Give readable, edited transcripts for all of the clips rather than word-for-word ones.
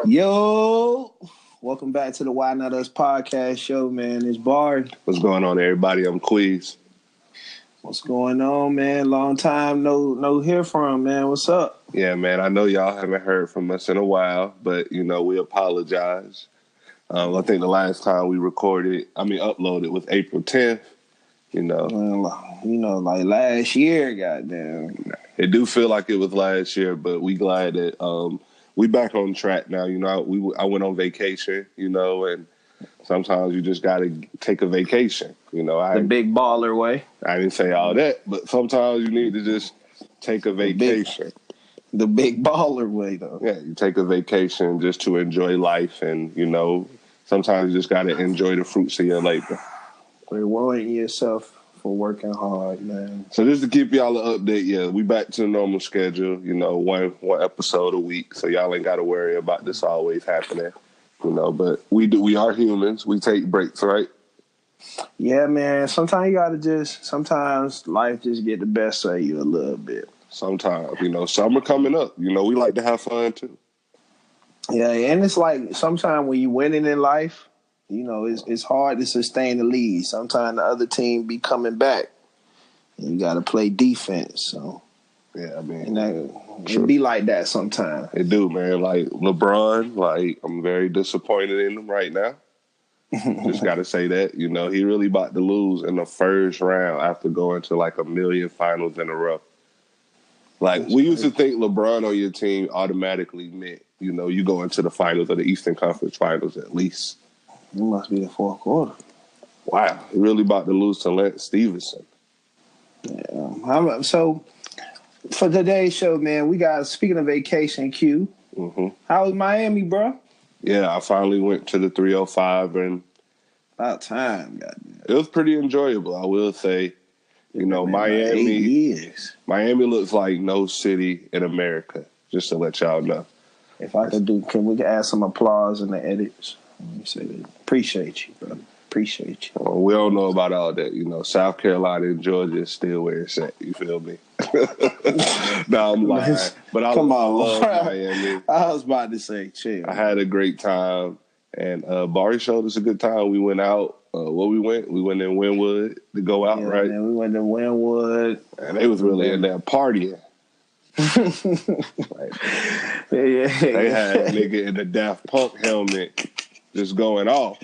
Yo, welcome back to the Why Not Us podcast show, man. It's Bard. What's going on, everybody? I'm Queez. What's going on, man? Long time no hear from, man. What's up? Yeah, man. I know y'all haven't heard from us in a while, but we apologize. I think the last time we uploaded was April 10th. Well, like last year, goddamn. It do feel like it was last year, but we glad that we back on track now. I went on vacation, and sometimes you just got to take a vacation. The big baller way. I didn't say all that, but sometimes you need to just take a vacation. The big baller way, though. Yeah, you take a vacation just to enjoy life, and sometimes you just got to enjoy the fruits of your labor. Rewarding yourself for working hard, man. So just to keep y'all an update, we back to the normal schedule. One episode a week, so y'all ain't got to worry about this always happening. But we are humans. We take breaks, right? Yeah, man. Sometimes life just get the best of you a little bit. Sometimes, summer coming up. We like to have fun too. Yeah, and it's like sometimes when you winning in life, it's hard to sustain the lead. Sometimes the other team be coming back, and you got to play defense. So, yeah, it be like that sometimes. It do, man. Like LeBron, I'm very disappointed in him right now. Just got to say that. He really about to lose in the first round after going to a million finals in a row. We used to think LeBron on your team automatically meant, you go into the finals or the Eastern Conference Finals at least. It must be the fourth quarter. Wow. He really about to lose to Lance Stevenson. Yeah. So, for today's show, man, we got, speaking of vacation, Q. Mm-hmm. How was Miami, bro? Yeah, I finally went to the 305, and about time, goddamn. It was pretty enjoyable, I will say. Miami looks like no city in America, just to let y'all know. If I could can we add some applause in the edits? Let me say that. Appreciate you, brother. Appreciate you. Well, we don't know about all that. South Carolina and Georgia is still where it's at. You feel me? No, I'm lying. But I love Miami. I was about to say, chill. I had a great time. And Barry showed us a good time. We went out. We went in Wynwood to go out, right? Man, we went to Wynwood. And they was really in there partying. They had a nigga in the Daft Punk helmet just going off.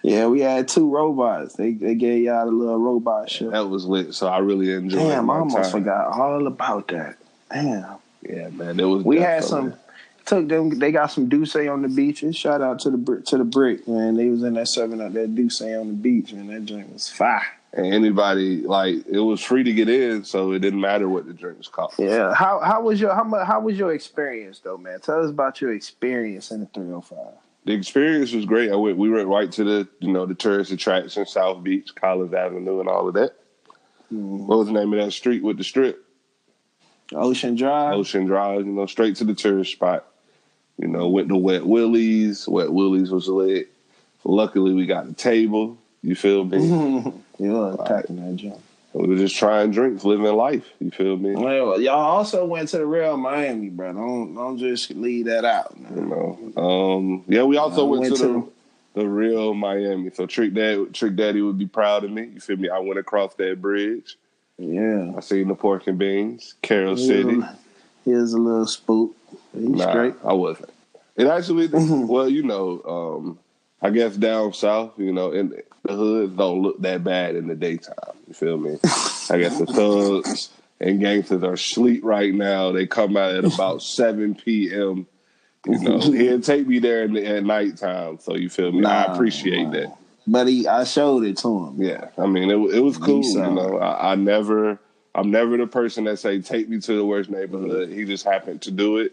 Yeah, we had two robots. They gave y'all a little robot show. That was lit, so I really enjoyed it. Damn, I almost forgot all about that. Damn. Yeah, man. It was. We had some. Took them. They got some Douce on the beaches. Shout out to the Brick, man. They was in there serving up that Douce on the beach, man. That drink was fire. And anybody, it was free to get in, so it didn't matter what the drinks cost. Yeah. How was your experience though, man? Tell us about your experience in the 305. The experience was great. We went right to the tourist attraction, South Beach, Collins Avenue, and all of that. Mm. What was the name of that street with the strip? Ocean Drive. Ocean Drive. Straight to the tourist spot. Went to Wet Willie's. Wet Willie's was lit. Luckily, we got a table. You feel me? You were attacking that jump. We were just trying drinks, living life. You feel me? Well, y'all also went to the real Miami, bro. Don't just leave that out. Man. We also went to the real Miami. So Trick Daddy would be proud of me. You feel me? I went across that bridge. Yeah. I seen the pork and beans, Carol City. Here's a little spook. He's straight. I wasn't. It actually, well, I guess down south, in the hoods don't look that bad in the daytime. You feel me? I guess the thugs and gangsters are asleep right now. They come out at about 7 p.m. He'll take me there at nighttime. So you feel me? I appreciate that. But I showed it to him. Yeah, it was cool. I'm never the person that say take me to the worst neighborhood. He just happened to do it,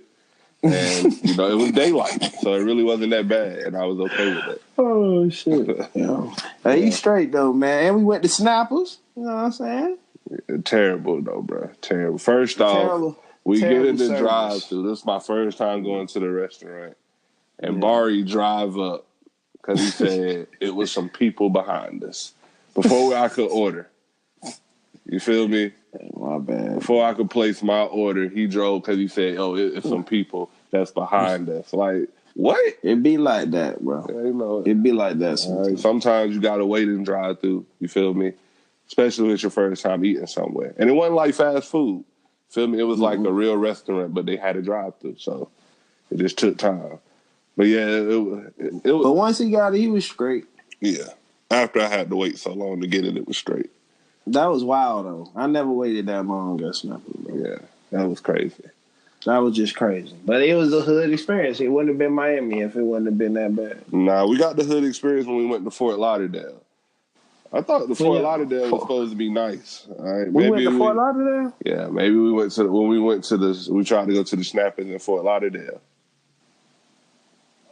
and it was daylight, so it really wasn't that bad, and I was okay with it. Oh shit! Hey, you straight though, man. And we went to Snappers. You know what I'm saying? Terrible though, bro. Terrible. First off, we get in the drive-thru. This is my first time going to the restaurant, and Barry drive up. Because he said it was some people behind us before I could order. You feel me? My bad. Before I could place my order, he drove because he said, "Oh, it's some people that's behind us." Like, what? It be like that, bro. Yeah, you know, it be like that sometimes. Right. Sometimes you gotta wait and drive through. You feel me? Especially when it's your first time eating somewhere, and it wasn't like fast food. Feel me? It was like a real restaurant, but they had a drive through, so it just took time. But yeah, it was. But once he got it, he was straight. Yeah. After I had to wait so long to get it, it was straight. That was wild, though. I never waited that long, guess nothing, bro. Yeah, that was crazy. That was just crazy. But it was a hood experience. It wouldn't have been Miami if it wouldn't have been that bad. Nah, we got the hood experience when we went to Fort Lauderdale. I thought the Fort Lauderdale was supposed to be nice. All right, we went to Fort Lauderdale? Yeah, maybe we went to we tried to go to the Snappers in Fort Lauderdale.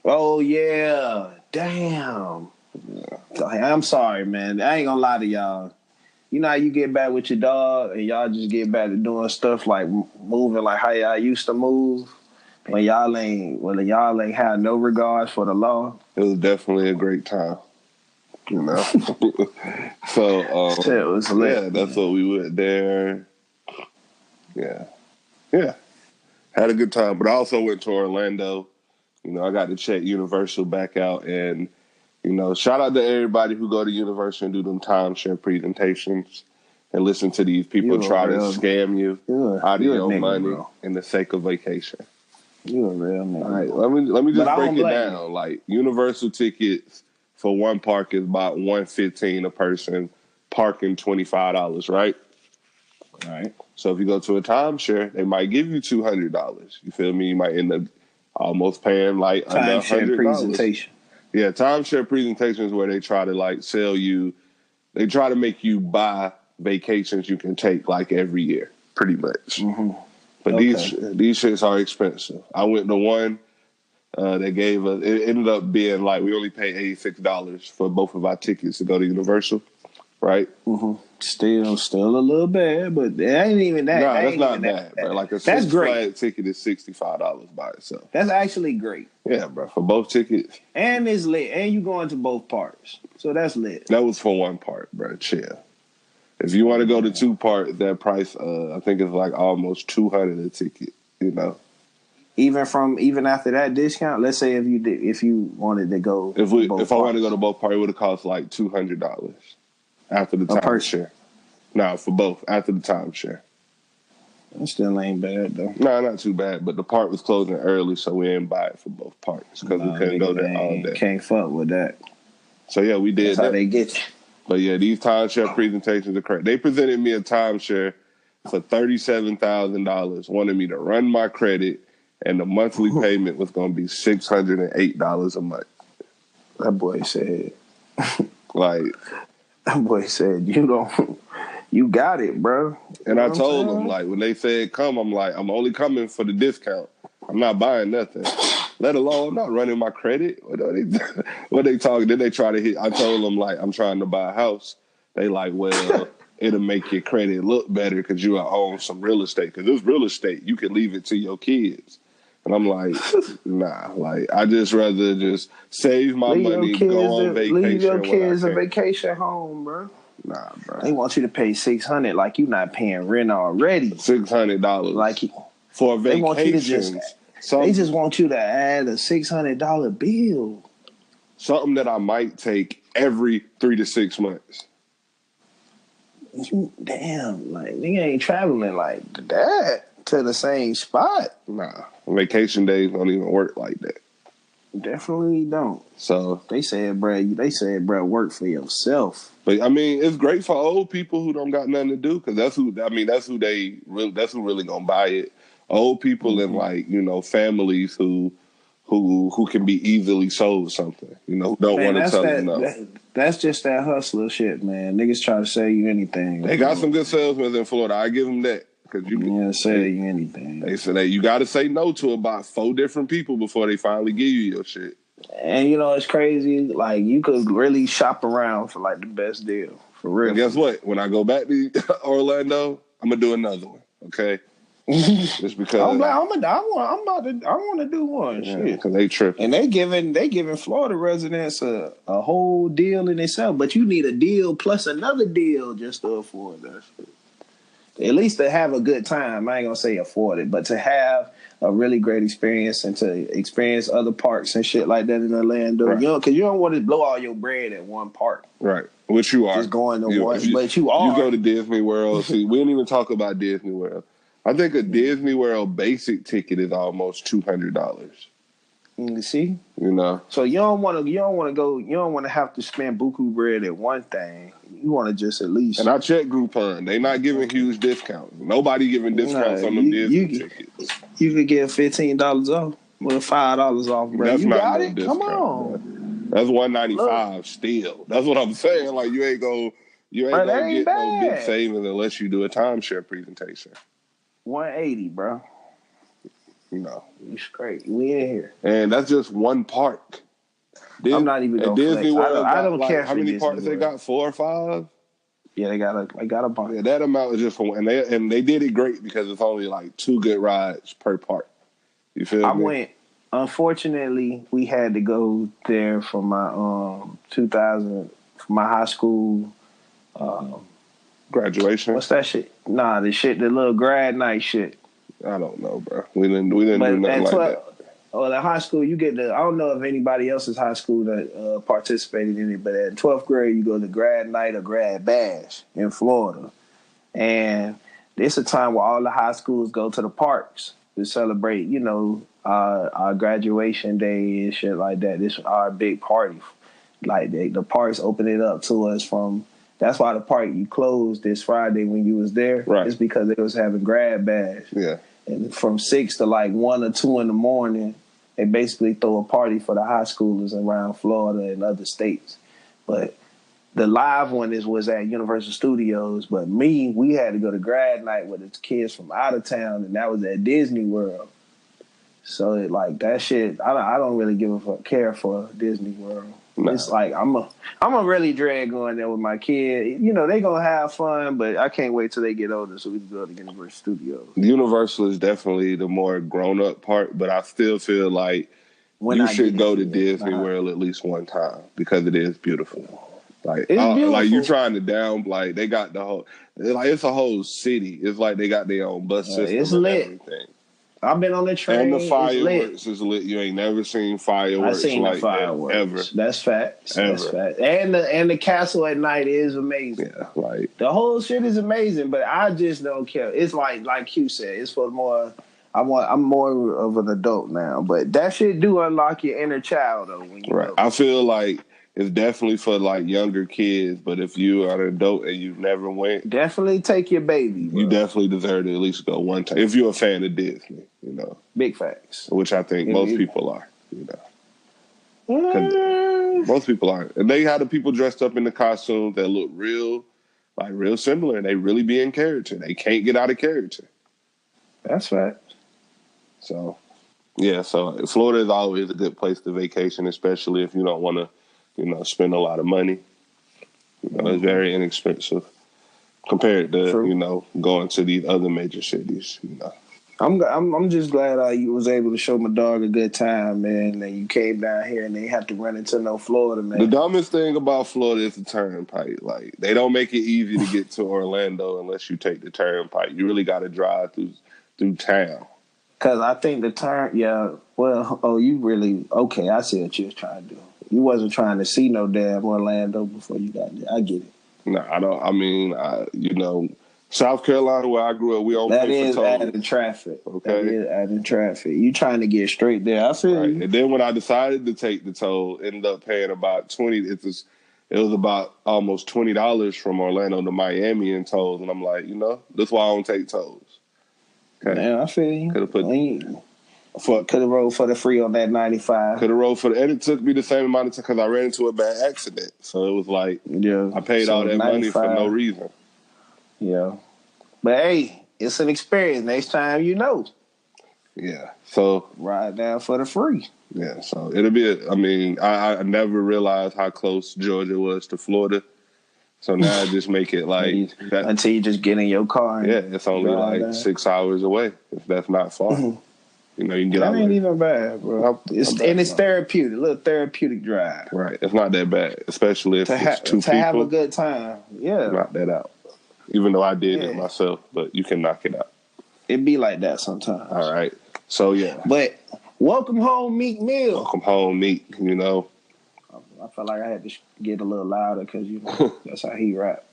Oh yeah. Damn. Yeah. I'm sorry, man. I ain't gonna lie to y'all. You know how you get back with your dog and y'all just get back to doing stuff like moving like how y'all used to move when y'all ain't had no regard for the law. It was definitely a great time. You know? So it was lit. Yeah, that's what we went there. Yeah. Yeah. Had a good time. But I also went to Orlando. You know, I got to check Universal back out, and you know, shout out to everybody who go to Universal and do them timeshare presentations and listen to these people try to scam you out of your money in the sake of vacation. You a real man. All right, let me just break it down. Like, Universal tickets for one park is about $115 a person, parking $25, right? Right. So if you go to a timeshare, they might give you $200. You feel me? You might end up almost paying like under $100. Presentation. Yeah, timeshare presentations where they try to like sell you, they try to make you buy vacations you can take like every year, pretty much. Mm-hmm. But these shits are expensive. I went to one that gave us, it ended up being like we only paid $86 for both of our tickets to go to Universal, right? Mm-hmm. Still a little bad, but it ain't even that. No, that's not bad, bro. Like a Six Flags ticket is $65 by itself. That's actually great. Yeah, bro. For both tickets. And it's lit. And you going to both parts. So that's lit. That was for one part, bro. Chill. If you want to go to two parts, that price, I think it's like almost $200 a ticket, you know. Even after that discount, let's say if you wanted to go if I wanted to go to both parts, it would have cost like $200 after the timeshare. No, for both after the timeshare. That still ain't bad though. No, not too bad. But the park was closing early, so we didn't buy it for both parts because we couldn't go there all day. Can't fuck with that. So yeah, we did. That's how they get you. But yeah, these timeshare presentations are crazy. They presented me a timeshare for $37,000, wanted me to run my credit, and the monthly payment was going to be $608 a month. That boy said, like, that boy said, you got it, bro. And I told them, like, when they said come, I'm like, I'm only coming for the discount. I'm not buying nothing. Let alone, I'm not running my credit. What they talking? Then they try to hit. I told them, like, I'm trying to buy a house. They like, well, it'll make your credit look better because you own some real estate. Because this real estate, you can leave it to your kids. And I'm like, nah. Like, I just rather just save my money, go on vacation. Leave your kids a vacation home, bro. Nah, bro. They want you to pay $600 like you not paying rent already. $600 like for a vacation. They want you to they just want you to add a $600 bill. Something that I might take every 3 to 6 months. Damn, like nigga ain't traveling like that to the same spot. Nah, vacation days don't even work like that. Definitely don't. So they said, bro, work for yourself. But I mean, it's great for old people who don't got nothing to do because that's who really gonna buy it. Old people and like, you know, families who can be easily sold something, you know, who don't want to tell them no. That's just that hustler shit, man. Niggas try to sell you anything. They got some good salesmen in Florida. I give them that. Cause you can sell you anything. They said that you got to say no to about 4 different people before they finally give you your shit. And you know, it's crazy. Like, you could really shop around for like the best deal. For real. And guess what? When I go back to Orlando, I'm going to do another one. Okay. Just because I want to do one. Yeah, shit. Because they tripping. And they giving Florida residents a whole deal in itself. But you need a deal plus another deal just to afford that shit. At least to have a good time. I ain't gonna say afford it, but to have a really great experience and to experience other parks and shit like that in Orlando. Right. You know, because you don't want to blow all your bread at one park. Right. Which you are. Just going to one, but you are. You go to Disney World. See, we didn't even talk about Disney World. I think a Disney World basic ticket is almost $200. You see, you know. So you don't want to go. You don't want to have to spend buku bread at one thing. You want to just at least. And I checked Groupon. They not giving huge discounts. Nobody giving discounts on them Disney tickets. You could get $15 off with $5 off, bro. That's you not got no it. discount, Come on. Bro. That's $195 still. That's what I'm saying. Like you ain't gonna get no big savings unless you do a timeshare presentation. $180, bro. No, you straight. We in here, and that's just one park. I'm not even gonna Disney flex. World. I don't care. How many parks they got? 4 or 5. Yeah, they got a bunch. Yeah, that amount is just for one. And they did it great because it's only like 2 good rides per park. You feel me? I went. Unfortunately, we had to go there for my 2000 for my high school graduation. What's that shit? Nah, the little grad night shit. I don't know, bro. We didn't do nothing like that. Well, at high school, you get I don't know if anybody else's high school that participated in it, but in 12th grade, you go to grad night or grad bash in Florida. And it's a time where all the high schools go to the parks to celebrate, our graduation day and shit like that. This is our big party. Like, the parks open it up to us from... That's why the park you closed this Friday when you was there. Right. It's because they was having grad bash. Yeah. And from 6 to like 1 or 2 in the morning, they basically throw a party for the high schoolers around Florida and other states. But the live one was at Universal Studios. But we had to go to grad night with the kids from out of town, and that was at Disney World. So that shit, I don't really care for Disney World. Nah. It's like I'm a really drag going there with my kid. They gonna have fun, but I can't wait till they get older so we can go to Universal Studios. Universal is definitely the more grown up part, but I still feel like you should go to Disney World at least one time because it is beautiful. Like it's beautiful. Like you trying to down, they got the whole, it's a whole city. It's like they got their own bus system. It's lit. And everything. I've been on the train. And the fireworks is lit. You ain't never seen fireworks. I've seen like the fireworks. That ever. That's facts. Ever. That's facts. And the castle at night is amazing. Yeah, like the whole shit is amazing, but I just don't care. It's like Q said, it's for more. I'm more of an adult now, but that shit do unlock your inner child though. When you right. I feel like it's definitely for younger kids, but if you are an adult and you've never went, definitely take your baby. Bro. You definitely deserve to at least go one time if you're a fan of Disney. Big facts, which I think most people are. Most people aren't, and they have the people dressed up in the costumes that look real similar, and they really be in character. They can't get out of character. That's right. So, yeah. So Florida is always a good place to vacation, especially if you don't want to. Spend a lot of money. It's very inexpensive compared to going to these other major cities. I'm just glad I was able to show my dog a good time, man. And you came down here and they have to run into no Florida, man. The dumbest thing about Florida is the turnpike. Like they don't make it easy to get to Orlando unless you take the turnpike. You really got to drive through town. Cause I think you really okay. I see what you was trying to do. You wasn't trying to see no damn Orlando before you got there. I get it. No, I don't. I mean, South Carolina, where I grew up, we don't pay for tolls. That is adding traffic. Okay. That is adding traffic. You trying to get straight there. I feel you. And then when I decided to take the toll, ended up paying about $20. It was about almost $20 from Orlando to Miami in tolls. And I'm like, that's why I don't take tolls. Okay. Man, I feel you. Could have rode for the free on that 95. Could have rode for and it took me the same amount of time because I ran into a bad accident. So it was like, I paid all that 95. Money for no reason. Yeah. But hey, it's an experience. Next time Yeah. So ride down for the free. Yeah. So it'll be I never realized how close Georgia was to Florida. So now I just make it until you just get in your car. It's only 6 hours away. If that's not far. You can get that out. Ain't even bad, bro. It's therapeutic, a little therapeutic drive. Right. It's not that bad, especially if it's two people. To have a good time. Yeah. Knock that out. even though I did it myself. But you can knock it out. It be like that sometimes. All right. So yeah. But welcome home, Meek Mill. Welcome home, Meek. You know. I felt like I had to get a little louder because that's how he rap.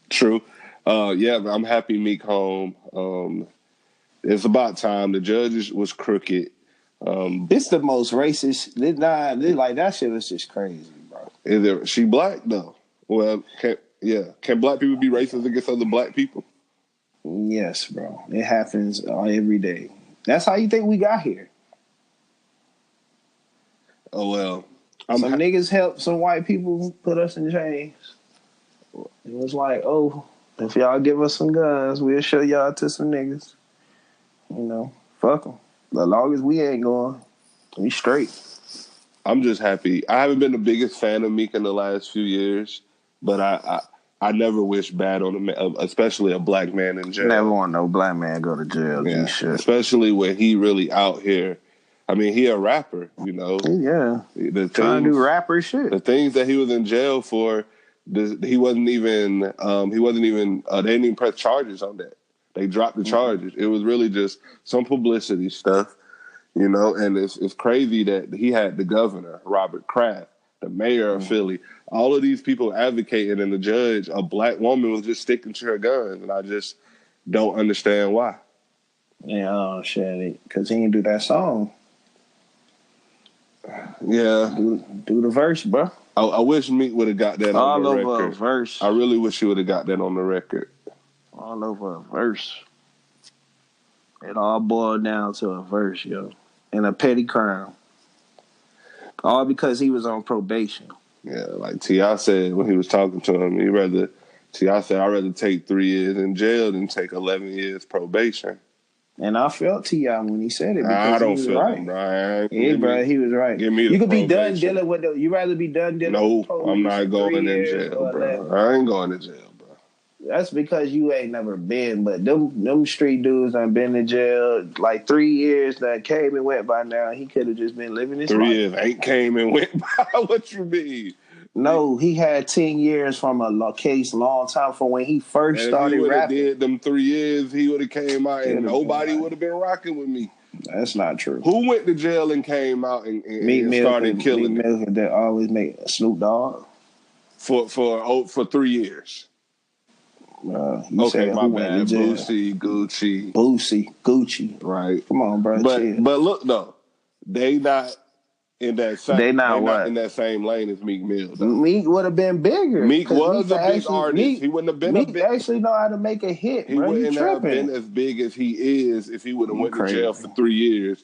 True. Yeah, I'm happy Meek home. It's about time. The judge was crooked. This the most racist. Like that shit was just crazy, bro. She black though? Well, can black people be racist against other black people? Yes, bro. It happens every day. That's how you think we got here. Oh well. Some niggas helped some white people put us in chains. It was like, oh, if y'all give us some guns, we'll show y'all to some niggas. You know, fuck them. As long as we ain't going, we straight. I'm just happy. I haven't been the biggest fan of Meek in the last few years, but I never wish bad on especially a black man in jail. Never want no black man go to jail. Yeah, especially when he really out here. I mean, he a rapper, you know. Yeah, trying to do rapper shit. The things that he was in jail for, he wasn't even. They didn't even press charges on that. They dropped the charges. It was really just some publicity stuff, you know. And it's crazy that he had the governor, Robert Kraft, the mayor of Philly, all of these people advocating, and the judge, a black woman, was just sticking to her guns, and I just don't understand why. Yeah, shit, because he didn't do that song. Yeah, do the verse, bro. I wish Meek would have got that on the record. All over a verse. I really wish he would have got that on the record. All over a verse. It all boiled down to a verse, yo, and a petty crime. All because he was on probation. Yeah, like T.I. said when he was talking to him, T.I. said, I'd rather take 3 years in jail than take 11 years probation. And I felt T.I. when he said it. I don't feel him, bro. Yeah, bro, he was right. Give me you could probation. be done dealing with you rather be done dealing with police. No, I'm not going in jail, bro. I ain't going to jail, bro. That's because you ain't never been, but them street dudes done been in jail like 3 years that came and went by now. He could have just been living his life. 3 years ain't came and went by. What you mean? No, he had 10 years from a case long time from when he first started rapping. If he did them 3 years, he would have came out and nobody would have been rocking with me. That's not true. Who went to jail and came out and started killing me? Meek that always make Snoop Dogg for 3 years. Okay, my bad. Boosie, Gucci. Right. Come on, bro. But look though, they not in that same. Not in that same lane as Meek Mill. Though. Meek would have been bigger. Meek was a big artist. He wouldn't have been. Meek actually know how to make a hit. He wouldn't have been as big as he is if he would have went to jail for 3 years.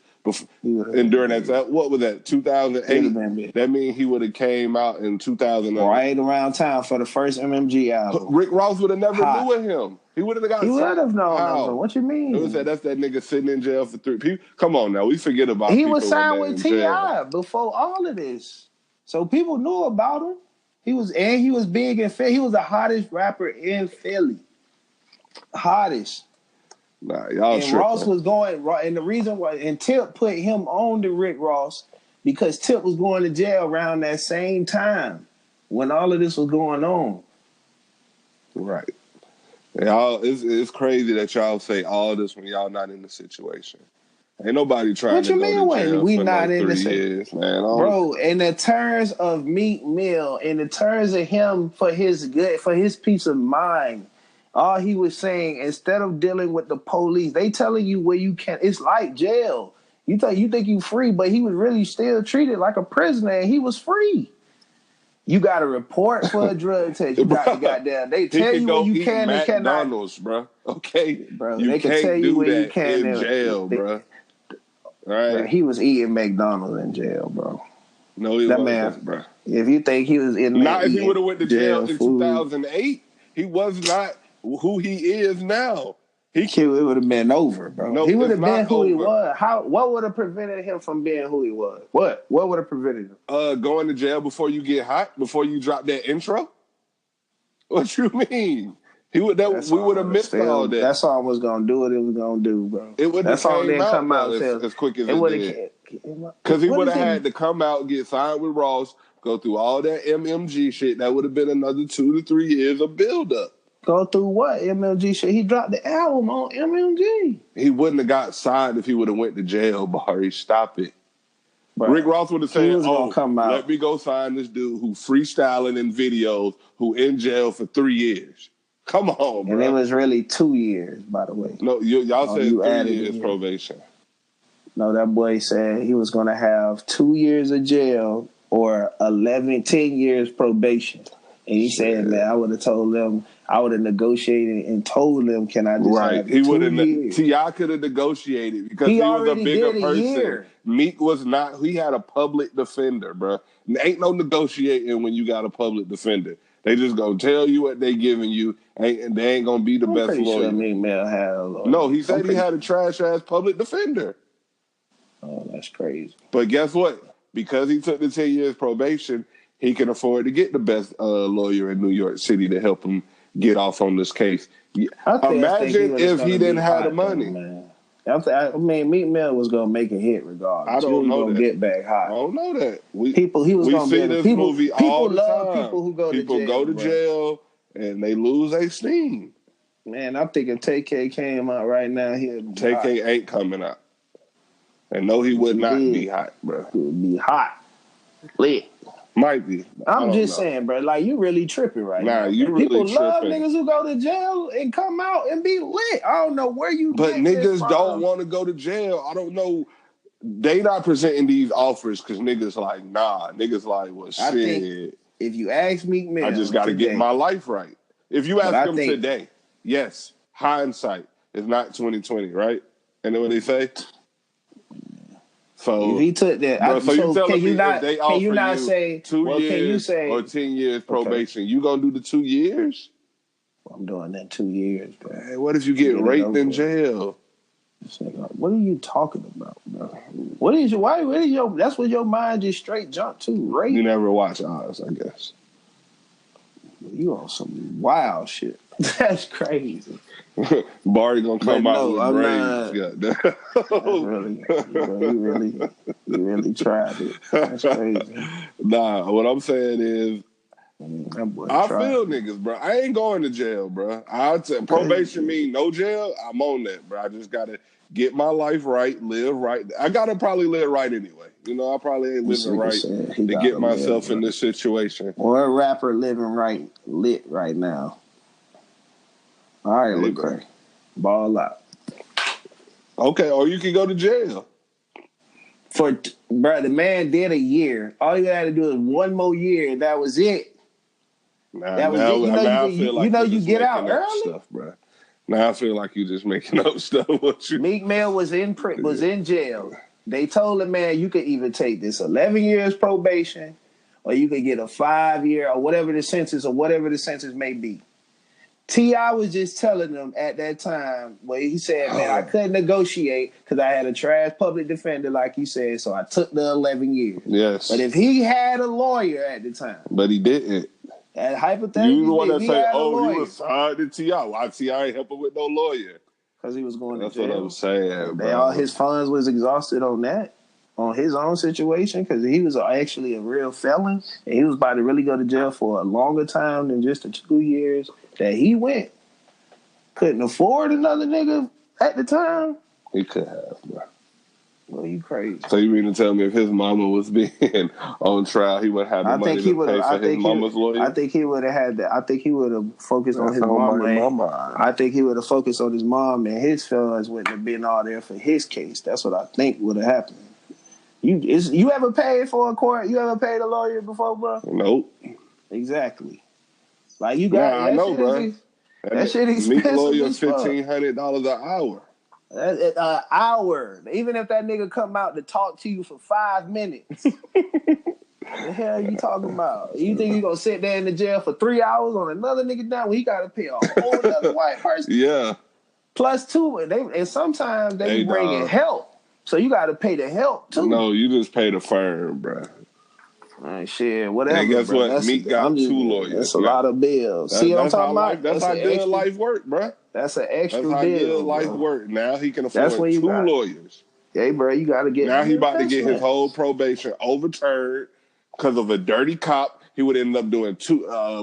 And during that, what was that? 2008. That means he would have came out in 2000. Right around town for the first MMG album. Rick Ross would have never knew of him. He would have got. He would have known. What you mean? It was that's that nigga sitting in jail for 3 people. Come on now, we forget about. He was signed with T.I. before all of this, so people knew about him. He was big in Philly. He was the hottest rapper in Philly. Hottest. Nah, y'all and tripping. Ross was going, and the reason why, and Tip put him on to Rick Ross because Tip was going to jail around that same time when all of this was going on. Right. Y'all, it's crazy that y'all say all this when y'all not in the situation. Ain't nobody trying to go to jail we for not in 3 years, man. Bro, in the terms of Meek Mill, in the terms of him for his peace of mind, all he was saying, instead of dealing with the police, they telling you where you can. It's like jail. You think you free, but he was really still treated like a prisoner, and he was free. You got to report for a drug test. You got to goddamn. They tell you where you can and cannot. McDonald's, bro. Okay, bro. They can tell you where you can in jail, bro. Right. Bro, he was eating McDonald's in jail, bro. No, he wasn't, bro. If you think he was in, not if he would have went to jail in 2008, he was not who he is now. It would have been over, bro. No, he would have been who he was. What would have prevented him from being who he was? What would have prevented him? Going to jail before you get hot, before you drop that intro. What you mean? We would have missed all that. That song was gonna do what it was gonna do, bro. That song didn't come out as quick as it did. Because he would have had to come out, get signed with Ross, go through all that MMG shit. That would have been another 2 to 3 years of build up. Go through what? MLG shit. He dropped the album on MLG. He wouldn't have got signed if he would have went to jail, Barry. Stop it. Bro, Rick Ross would have said, let me go sign this dude who freestyling in videos, who in jail for 3 years. Come on, bro. And it was really 2 years, by the way. No, y'all said 3 years probation. No, that boy said he was going to have 2 years of jail or 10 years probation. And he said, man, I would have told them, I would have negotiated and told them, can I just have he 2 years? T.I. could have negotiated because he was a bigger person. Meek was not. He had a public defender, bro. Ain't no negotiating when you got a public defender. They just gonna tell you what they giving you, and they ain't gonna be the best lawyer. Sure Meek Mill had a lawyer. No, he said he had a trash-ass public defender. Oh, that's crazy. But guess what? Because he took the 10 years probation, he can afford to get the best lawyer in New York City to help him get off on this case. Imagine if he didn't have the money. I mean, Meek Mill was gonna make a hit regardless. I don't know that. Get back high. I don't know that. We see this movie all the time. People who go to jail. People go to jail and they lose their steam. Man, I'm thinking TK came out right now. TK ain't coming out. And no, he would not be hot, bro. He would be hot, lit. Might be. I'm just saying, bro. Like, you really tripping right now. You really People tripping. love niggas who go to jail and come out and be lit. I don't know where you. But niggas don't want to go to jail. I don't know. They not presenting these offers because niggas like, nah. Niggas like, well, shit. I think if you ask Meek Mill, I just got to get my life right. If you ask him today, yes, hindsight is not 2020, right? And then what they say. So if he took that, bro, so you tell can me you not, if they offer can you not you say 2 years or 10 years probation, you gonna do the 2 years? I'm doing that 2 years, bro. Hey, what if you get raped in jail? What are you talking about, bro? What is your? That's what your mind just straight jumped to, rape. You never watch Oz, I guess. You on some wild shit. That's crazy. Barry gonna come out with braids. You really tried it. That's crazy. Nah, what I'm saying is, I feel niggas, bro. I ain't going to jail, bro. Probation mean no jail. I'm on that, bro. I just gotta get my life right, live right. I gotta probably live right anyway. You know, I probably ain't living right to get myself in this situation. Or a rapper living right, lit right now. All right, look crazy. Ball out. Okay, or you can go to jail. Bro, the man did a year. All you had to do is one more year, and that was it. That was it. You know you get out early, stuff, bro. Now I feel like you just making up stuff. Meek Mill was in jail. They told the man you could either take this 11 years probation, or you could get a 5-year or whatever the sentence may be. T.I. was just telling them at that time, where he said, man, I couldn't negotiate because I had a trash public defender, like you said, so I took the 11 years. Yes. But if he had a lawyer at the time. But he didn't. And hypothetically, you the one that say, he was signed to T.I. Why T.I. ain't helping with no lawyer? Because he was going to jail. That's what I'm saying, bro. All his funds was exhausted on that. On his own situation, because he was actually a real felon, and he was about to really go to jail for a longer time than just the 2 years that he went. Couldn't afford another nigga at the time. He could have, bro. Well, you crazy. So you mean to tell me if his mama was being on trial, he would have the money to pay for his mama's lawyer? I think he would have had that. I think he would have focused on his mama. I think he would have focused on his mom, and his fellas wouldn't have been all there for his case. That's what I think would have happened. You ever paid for a court? You ever paid a lawyer before, bro? Nope. Exactly. Like you got. I know, bro. That shit expensive. Meet lawyer $1,500 an hour. An hour. Even if that nigga come out to talk to you for 5 minutes. The hell are you talking about? You think you gonna sit there in the jail for 3 hours on another nigga down when he gotta pay a whole other white person? Yeah. Plus two, and sometimes they bring in help. So you got to pay the help too. No, you just pay the firm, bro. Shit, whatever. And guess what? Meek got 2 lawyers. That's a lot of bills. See what I'm talking about? That's how good life work, bro. That's an extra bill. That's how good life work. Now he can afford 2 lawyers. Hey, bro, you got to get. Now he about to get his whole probation overturned because of a dirty cop. He would end up doing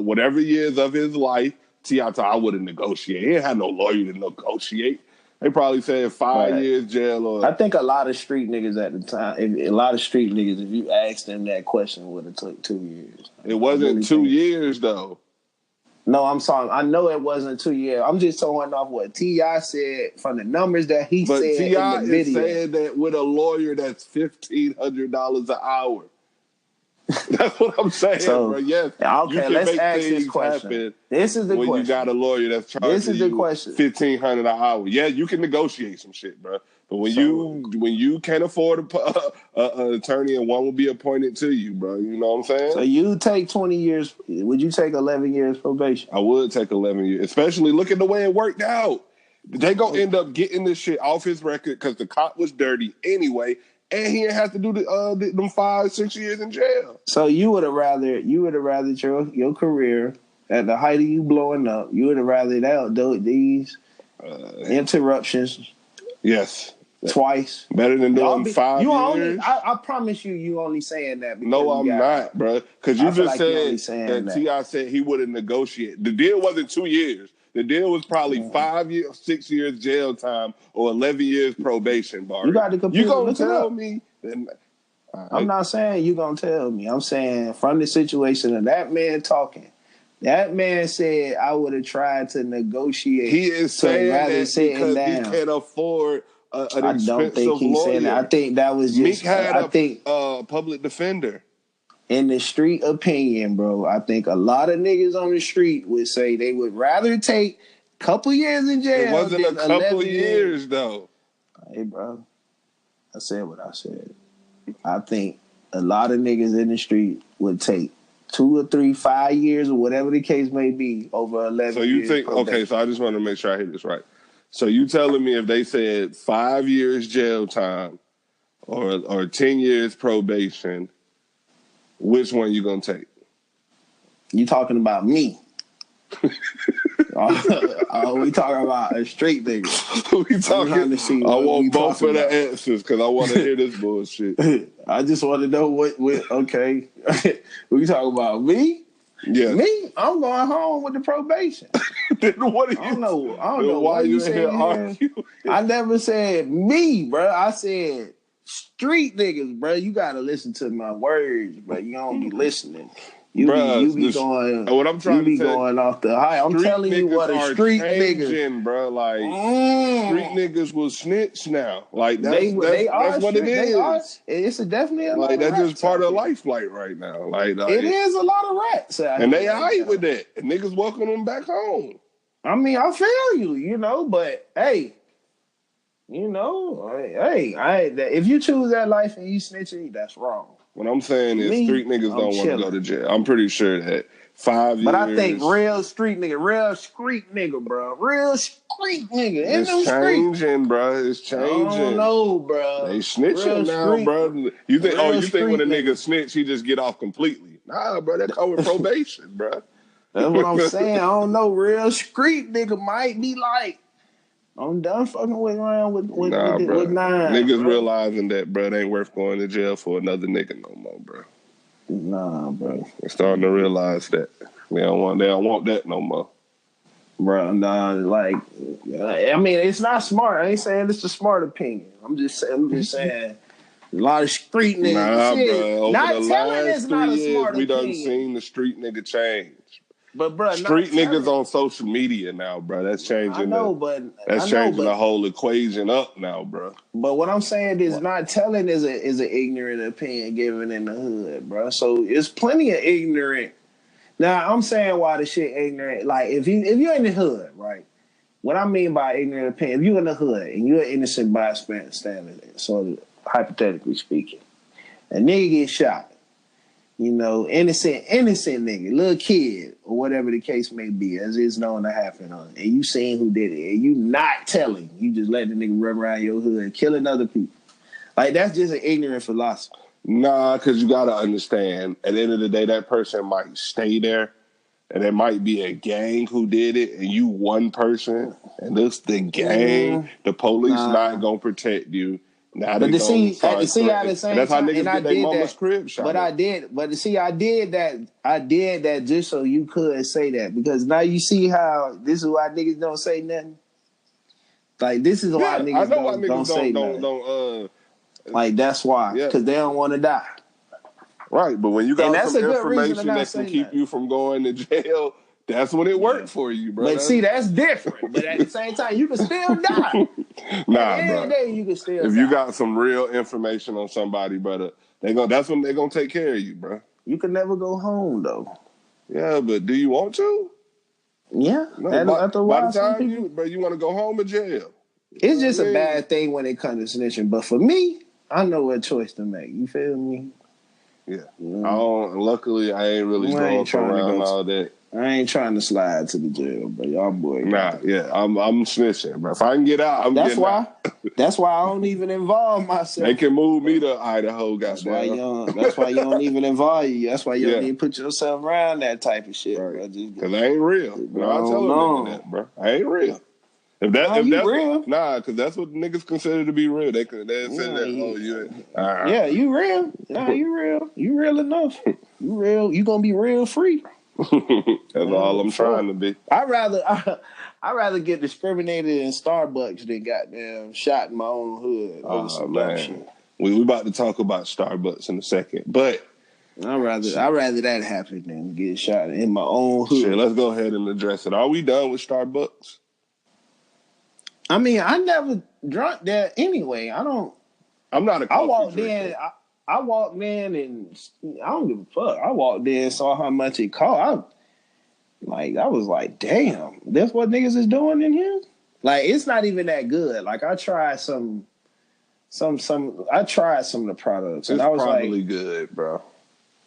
whatever years of his life, T.I. thought I would have negotiated. He ain't had no lawyer to negotiate. They probably said 5 years jail or... I think a lot of street niggas at the time, if you asked them that question, would have took 2 years. It wasn't 2 years, though. No, I'm sorry. I know it wasn't 2 years. I'm just throwing off what T.I. said from the numbers that he said in the video. But T.I. is saying that with a lawyer that's $1,500 an hour. That's what I'm saying, bro. Yes. Okay, let's ask this question. This is the question. When you got a lawyer that's charging you $1,500 an hour. Yeah, you can negotiate some shit, bro. But when you can't afford an attorney and one will be appointed to you, bro, you know what I'm saying? So you take 20 years. Would you take 11 years probation? I would take 11 years, especially look at the way it worked out. They gonna end up getting this shit off his record because the cop was dirty anyway. And he didn't have to do them 5-6 years in jail. So you would have rather your career at the height of you blowing up. You would have rather these interruptions. Yes, twice. Better than doing 5 years. I promise you only saying that. No, I'm not, bro. Because you just said that T.I. said he would have negotiated. The deal wasn't 2 years. The deal was probably 5 years, 6 years jail time, or 11 years probation, bar. You got the computer. You gonna tell me? I'm not saying you gonna tell me. I'm saying from the situation of that man talking. That man said I would have tried to negotiate. He is saying that because he can't afford an expensive lawyer. I don't think he's saying that. I think that was just. Meek had a public defender. In the street opinion, bro, I think a lot of niggas on the street would say they would rather take a couple years in jail. It wasn't a couple years, though. Hey, bro, I said what I said. I think a lot of niggas in the street would take 2 or 3, 5 years, or whatever the case may be, over 11 years. So you think, okay, so I just want to make sure I hit this right. So you telling me if they said 5 years jail time or 10 years probation, which one you gonna take? You talking about me? We talking about a straight nigga. We talking. I want both of the answers because I want to hear this bullshit. I just want to know what. Okay, we talking about me? Yeah, me. I'm going home with the probation. Then what are you? I don't know why you in here arguing. I never said me, bro. I said street niggas, bro. You gotta listen to my words, bro. You don't be listening. You be going. What I'm trying to say, going off the high. I'm telling you what a street nigga, bro. Like street niggas will snitch now. Like that's what it is. It's definitely a like that's just part of life, right now. Like it is a lot of rats, and they alright with that. And niggas welcome them back home. I mean, I feel you, but hey. If you choose that life and you snitching, that's wrong. What I'm saying is street niggas don't want to go to jail. I'm pretty sure that 5 years. But I think real street nigga, bro. Real street nigga. It's changing, bro. It's changing. I don't know, bro. They snitching now, bro. You think when a nigga snitch, he just get off completely? Nah, bro. That come with probation, bro. That's what I'm saying. I don't know. Real street nigga might be like, I'm done fucking with around with nine. Niggas bro. realizing that, bro, it ain't worth going to jail for another nigga no more, bro. Nah, bro. They're starting to realize that. They don't want that no more. Bro, nah, like, I mean, it's not smart. I ain't saying it's a smart opinion. I'm just saying a lot of street niggas. Nah, bro. Over not the telling last it's not a 3 smart years, we opinion. done seen the street nigga change. But bro, street niggas on social media now, bro. That's changing. That's changing the whole equation up now, bro. But what I'm saying is, not telling is an ignorant opinion given in the hood, bro. So it's plenty of ignorant. Now I'm saying why the shit ignorant. Like if you're in the hood, right? What I mean by ignorant opinion, if you're in the hood and you're innocent bystander, so hypothetically speaking, a nigga gets shot. Innocent nigga, little kid, or whatever the case may be, as is known to happen and you seen who did it, and you not telling, you just let the nigga run around your hood killing other people. Like, that's just an ignorant philosophy. Nah, because you gotta understand, at the end of the day, that person might stay there, and there might be a gang who did it, and you one person, and this the gang, the police not gonna protect you. Now But they to gonna see, start at the and same that's how time, niggas and I get their did mama's that. crib shot But up. I did, but to see, I did that. I did that just so you could say that, because now you see how this is why niggas don't say nothing. Like, this is why Yeah, I niggas know why don't niggas say nothing. Like, that's why, yeah. because they don't want to die. Right, but when you And got that's some a good reason to information not that can say keep nothing. you from going to jail, that's when it worked for you, bro. But see, that's different. But at the same time, you can still die. Nah, at the end bro. of the day, you can still if die. you got some real information on somebody, brother, that's when they're gonna take care of you, bro. You can never go home though. Yeah, but do you want to? Yeah. No, After a by while, the some time people. you want to go home or jail. It's just I a mean? bad thing when it comes to snitching. But for me, I know what choice to make. You feel me? Yeah. Luckily, I ain't really going around all that. I ain't trying to slide to the jail, but y'all boy. Nah, yeah, I'm snitching, bro. If I can get out, I'm getting out. That's why I don't even involve myself. They can move me to Idaho, That's goddamn. That's why you don't even involve you. That's why you don't even put yourself around that type of shit, right? Because I ain't real. Bro, I tell a nigga that, bro. I ain't real. If that's real. Because that's what niggas consider to be real. They say that. Oh, you. Yeah, you real. Nah, you real. You real enough. You real. You gonna be real free. That's all I'm trying to be. I'd rather get discriminated in Starbucks than goddamn shot in my own hood over some dumb shit. We about to talk about Starbucks in a second, but I'd rather that happen than get shot in my own hood. Shit, let's go ahead and address it. Are we done with Starbucks? I mean, I never drunk there anyway. I'm not a coffee drinker. I walked in and I don't give a fuck. I walked in and saw how much it cost. I was like, damn, that's what niggas is doing in here? Like, it's not even that good. Like, I tried some of the products. And it's I was probably like, good, bro.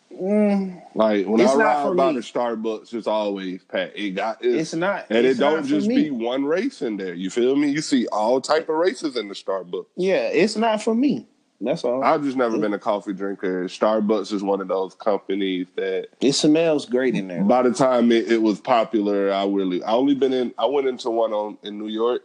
Like, when I ride by the Starbucks, it's always packed. It's not. And it don't just be one race in there. You feel me? You see all type of races in the Starbucks. Yeah, it's not for me. That's all. I've just never been a coffee drinker. Starbucks is one of those companies that it smells great in there. By the time it was popular, I went into one in New York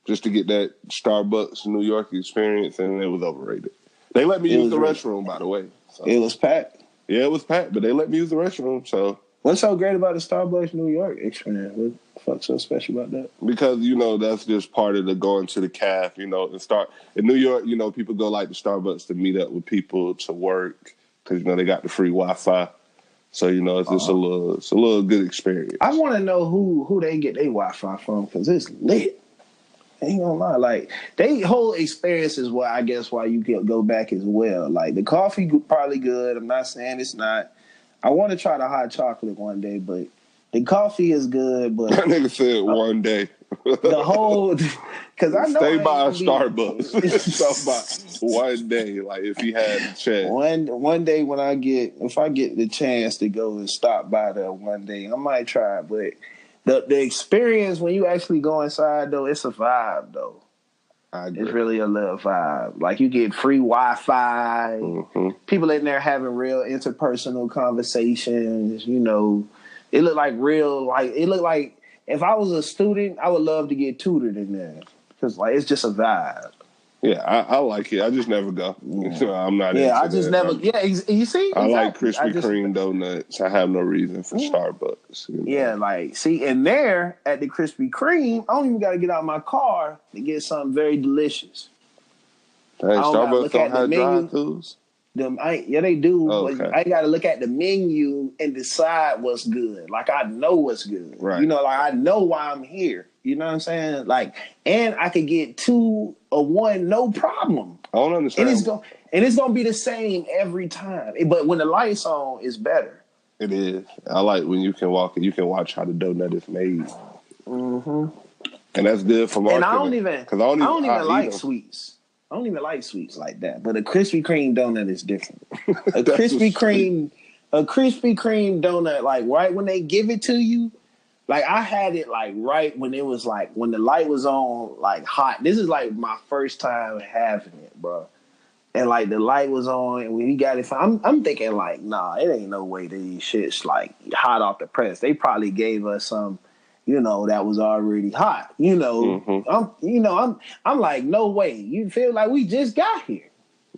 just to get that Starbucks New York experience, and it was overrated. They let me use the restroom, by the way. So. It was packed. Yeah, it was packed, but they let me use the restroom. So what's so great about the Starbucks New York experience? What the fuck's so special about that? Because that's just part of the going to the caf, and start in New York. People go like the Starbucks to meet up with people to work because they got the free Wi-Fi. So it's just a little good experience. I want to know who they get their Wi-Fi from because it's lit. I ain't gonna lie, like they whole experience is why you can go back as well. Like the coffee probably good. I'm not saying it's not. I want to try the hot chocolate one day, but the coffee is good. But that nigga said one day. The whole because I know stay by a Starbucks. Talk about one day, like if he had a chance. One day if I get the chance to go and stop by there one day, I might try it. But the experience when you actually go inside though, it's a vibe though. It's really a little vibe. Like you get free Wi-Fi. Mm-hmm. People in there having real interpersonal conversations. It looked like real. Like it looked like if I was a student, I would love to get tutored in there because it's just a vibe. Yeah, I like it. I just never go. I'm not. Yeah, I just never. Yeah, you see, I like Krispy Kreme donuts. I have no reason for Starbucks. Yeah, and there at the Krispy Kreme, I don't even got to get out of my car to get something very delicious. Hey, Starbucks don't have drive-thrus? They do. Oh, okay. But I got to look at the menu and decide what's good. Like I know what's good. Right. I know why I'm here. You know what I'm saying? And I could get 2 or 1, no problem. I don't understand. And it's gonna be the same every time. But when the lights on, it's better. It is. I like when you can walk and you can watch how the donut is made. Mm-hmm. And that's good for marketing. And I don't even like sweets. I don't even like sweets like that. But a Krispy Kreme donut is different. A Krispy Kreme donut, right when they give it to you. I had it right when it was when the light was on, hot. This is my first time having it, bro. And the light was on, and when he got it, I'm thinking nah, it ain't no way these shits hot off the press. They probably gave us some you know, that was already hot. You know, I'm like, no way. You feel like we just got here.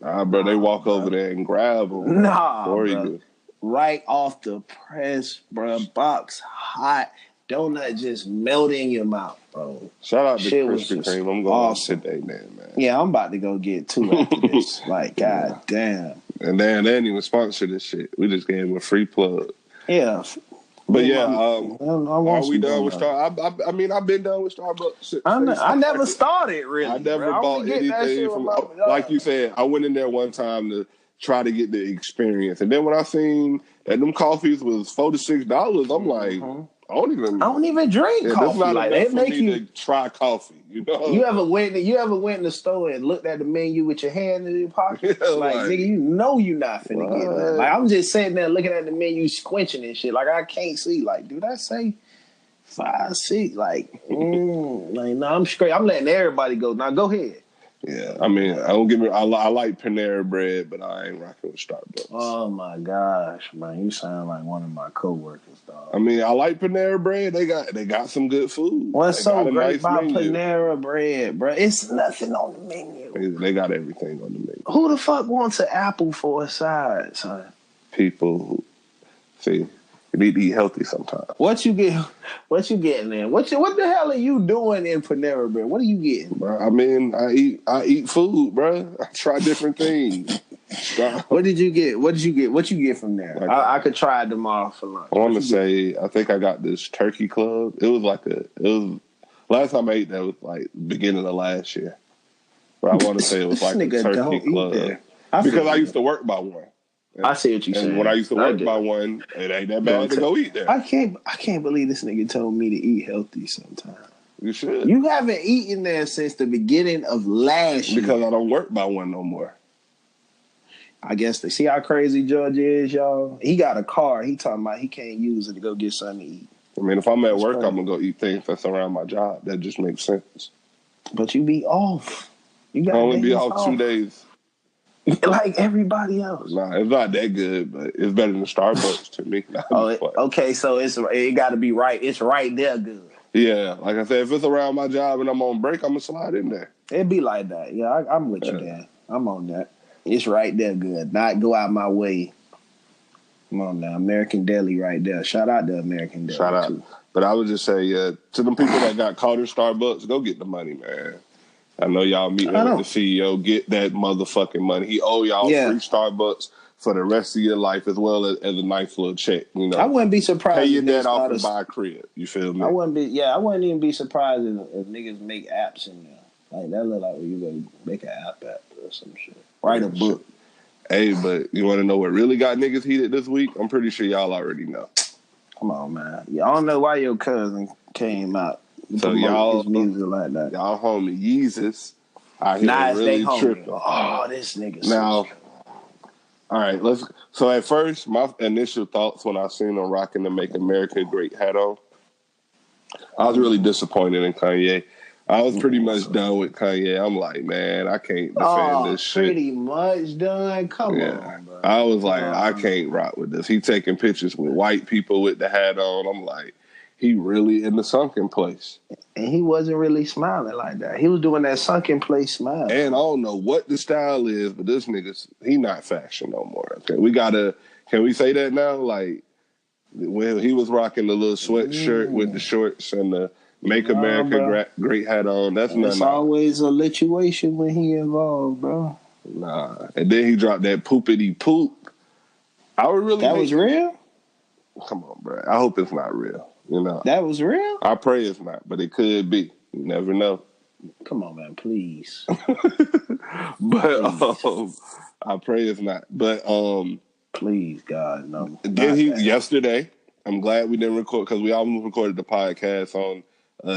Nah, bro, they walk over there and grab them. Nah, bro. Right off the press, bro. Box hot. Donut just melting in your mouth, bro. Shout out to Krispy Kreme. I'm going today, man. Yeah, I'm about to go get 2 after this. Like, god damn. And they didn't even sponsor this shit. We just gave them a free plug. Yeah. But yeah, are we done with Starbucks? I mean, I've been done with Starbucks. I never started, really. I never bought anything from, like you said, I went in there one time to try to get the experience. And then when I seen that them coffees was $4 to $6, I'm like, I don't even drink coffee. That's not like that make you to try coffee. You know, you ever went in the store and looked at the menu with your hand in your pocket? Yeah, like nigga, you know you not finna get that. Like I'm just sitting there looking at the menu, squinching and shit. Like I can't see. Like, dude, I say 5, 6. Like, like no, I'm straight. I'm letting everybody go. Now go ahead. Yeah, I mean, I like Panera Bread, but I ain't rocking with Starbucks. Oh my gosh, man, you sound like one of my coworkers, dog. I mean, I like Panera Bread. They got some good food. What's so great about Panera Bread, bro? It's nothing on the menu. They got everything on the menu. Who the fuck wants an apple for a side, son? People who see. You need to eat healthy sometimes. What you getting there? What the hell are you doing in Panera Bread? What are you getting, bro? I mean, I eat food, bro. I try different things. What did you get? What you get from there? Like, I could try it tomorrow for lunch. I want to say, I think I got this turkey club. It was last time I ate that was like beginning of last year. But I want to say it was like a turkey club because I used to work by one. I see what you're saying. When I used to work by one, it ain't that bad to go eat there. I can't believe this nigga told me to eat healthy sometime. You should. You haven't eaten there since the beginning of last year. Because I don't work by one no more. I guess they see how crazy George is, y'all. He got a car. He talking about he can't use it to go get something to eat. I mean, if I'm at work, I'm going to go eat things that's around my job. That just makes sense. But you be off. You got only be off 2 days. Like everybody else. Nah, it's not that good, but it's better than Starbucks to me. Okay, so it got to be right. It's right there good. Yeah, like I said, if it's around my job and I'm on break, I'm going to slide in there. It'd be like that. Yeah, I'm with you there. I'm on that. It's right there good. Not go out my way. Come on now. American Deli right there. Shout out to American Deli. Shout out. But I would just say, to them people that got caught in Starbucks, go get the money, man. I know y'all meeting with the CEO. Get that motherfucking money. He owe y'all free Starbucks for the rest of your life, as well as a nice little check. You know, I wouldn't be surprised. Pay your debt off and buy a crib. You feel me? I wouldn't even be surprised if niggas make apps in there. Like that look like where you go make an app or some shit. Write a book. Hey, but you want to know what really got niggas heated this week? I'm pretty sure y'all already know. Come on, man. I don't know why your cousin came out. So y'all music like that. Y'all homie Yeezus out here really tripping. Oh, this nigga. Now, all right, so at first, my initial thoughts when I seen him rocking the Make America Great hat on, I was really disappointed in Kanye. I was pretty much done with Kanye. I'm like, man, I can't defend this shit. Pretty much done? Come on, bro. I was like, I can't rock with this. He taking pictures with white people with the hat on. I'm like, he really in the sunken place. And he wasn't really smiling like that. He was doing that sunken place smile. And I don't know what the style is, but this nigga's, he not fashion no more. Okay, can we say that now? Like, when he was rocking the little sweatshirt with the shorts and the Make America Great hat on, that's nothing. It's always a lituation when he involved, bro. Nah. And then he dropped that poopity poop. That was real? Come on, bro. I hope it's not real. You know, that was real? I pray it's not, but it could be. You never know. Come on, man, please. But I pray it's not. But please, God, no. Then yesterday, I'm glad we didn't record because we almost recorded the podcast on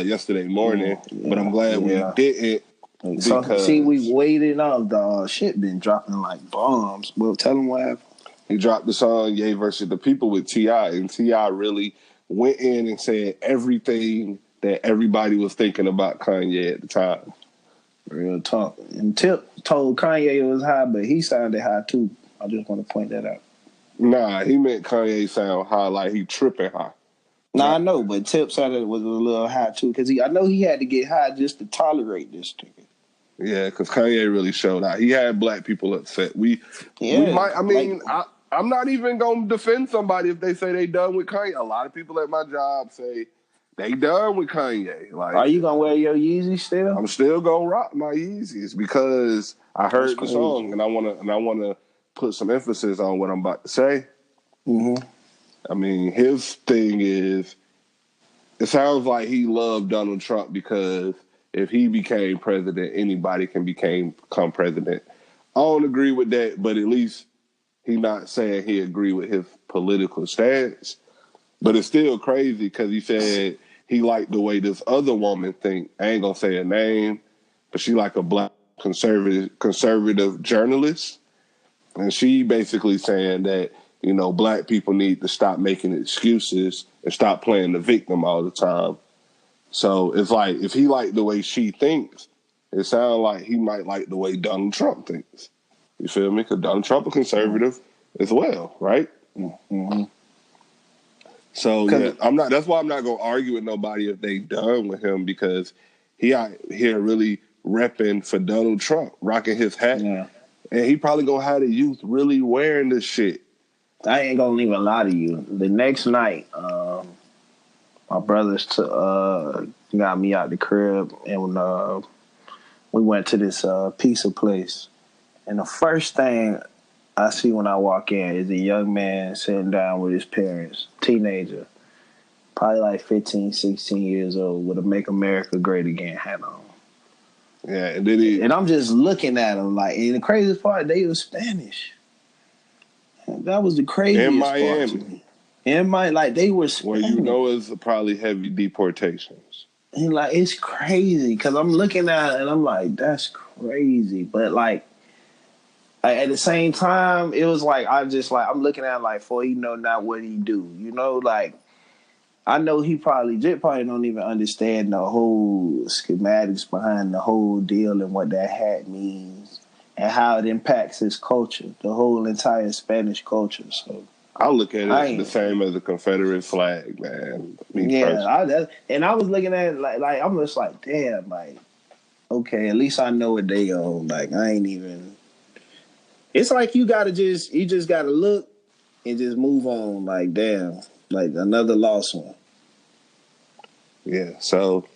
yesterday morning. But I'm glad we didn't. Because we waited on the shit been dropping like bombs. Well, tell them what happened. He dropped the song Ye versus the People with T.I. and T.I. really went in and said everything that everybody was thinking about Kanye at the time. Real talk. And Tip told Kanye it was high, but he sounded high too. I just want to point that out. Nah, he meant Kanye sound high like he tripping high. No, I know, but Tip said it was a little high too, because I know he had to get high just to tolerate this nigga. Yeah, because Kanye really showed out. He had black people upset. We might. I mean, I'm not even gonna defend somebody if they say they done with Kanye. A lot of people at my job say they done with Kanye. Like, are you gonna wear your Yeezys still? I'm still gonna rock my Yeezys because I heard the song and I wanna put some emphasis on what I'm about to say. Mm-hmm. I mean, his thing is, it sounds like he loved Donald Trump because if he became president, anybody can become president. I don't agree with that, but at least he's not saying he agree with his political stance. But it's still crazy because he said he liked the way this other woman think. I ain't gonna say her name, but she like a black conservative journalist, and she basically saying that, you know, black people need to stop making excuses and stop playing the victim all the time. So it's like, if he liked the way she thinks, it sounds like he might like the way Donald Trump thinks. You feel me? Because Donald Trump a conservative as well, right? Mm-hmm. So yeah, I'm not. That's why I'm not gonna argue with nobody if they done with him, because he out here really repping for Donald Trump, rocking his hat, and he probably gonna have the youth really wearing this shit. I ain't gonna even lie to you. The next night, my brothers got me out the crib, and we went to this pizza place. And the first thing I see when I walk in is a young man sitting down with his parents, teenager, probably like 15, 16 years old, with a Make America Great Again hat on. Yeah, and then and I'm just looking at him like, and the craziest part, they were Spanish. That was the craziest part to me. In Miami, like, they were Spanish. Well, you know, it's probably heavy deportations. And like, it's crazy because I'm looking at it and I'm like, that's crazy. But like, at the same time, it was like, I'm looking at it like, for he know not what he do. You know, like, I know Jit probably don't even understand the whole schematics behind the whole deal and what that hat means and how it impacts his culture, the whole entire Spanish culture. So I look at it the same as the Confederate flag, man. And I was looking at it like I'm just like, damn, like, okay, at least I know what they own. Like, I ain't even. It's like you just gotta look and just move on. Like, damn, like another lost one. Yeah, so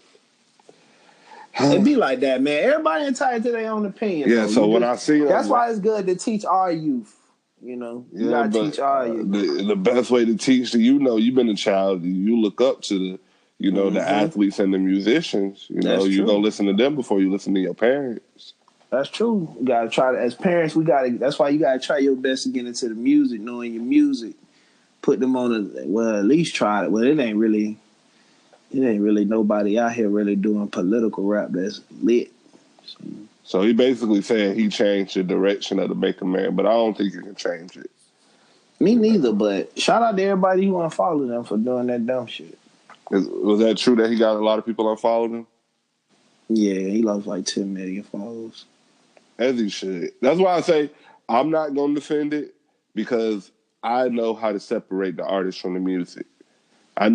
it be like that, man. Everybody entitled to their own opinion. Yeah, so when I see that's why it's good to teach our youth. You know, you gotta teach our youth. The best way to teach, you've been a child. You look up to the athletes and the musicians. You know, you're gonna listen to them before you listen to your parents. That's true. You gotta try to, as parents, that's why you gotta try your best to get into the music, knowing your music. Put them on at least try it. Well, it ain't really nobody out here really doing political rap that's lit. So he basically saying he changed the direction of the Make America, but I don't think you can change it. Me neither, but shout out to everybody who unfollowed him for doing that dumb shit. Was that true that he got a lot of people unfollowed him? Yeah, he lost like 10 million followers. As he should. That's why I say I'm not going to defend it, because I know how to separate the artist from the music. I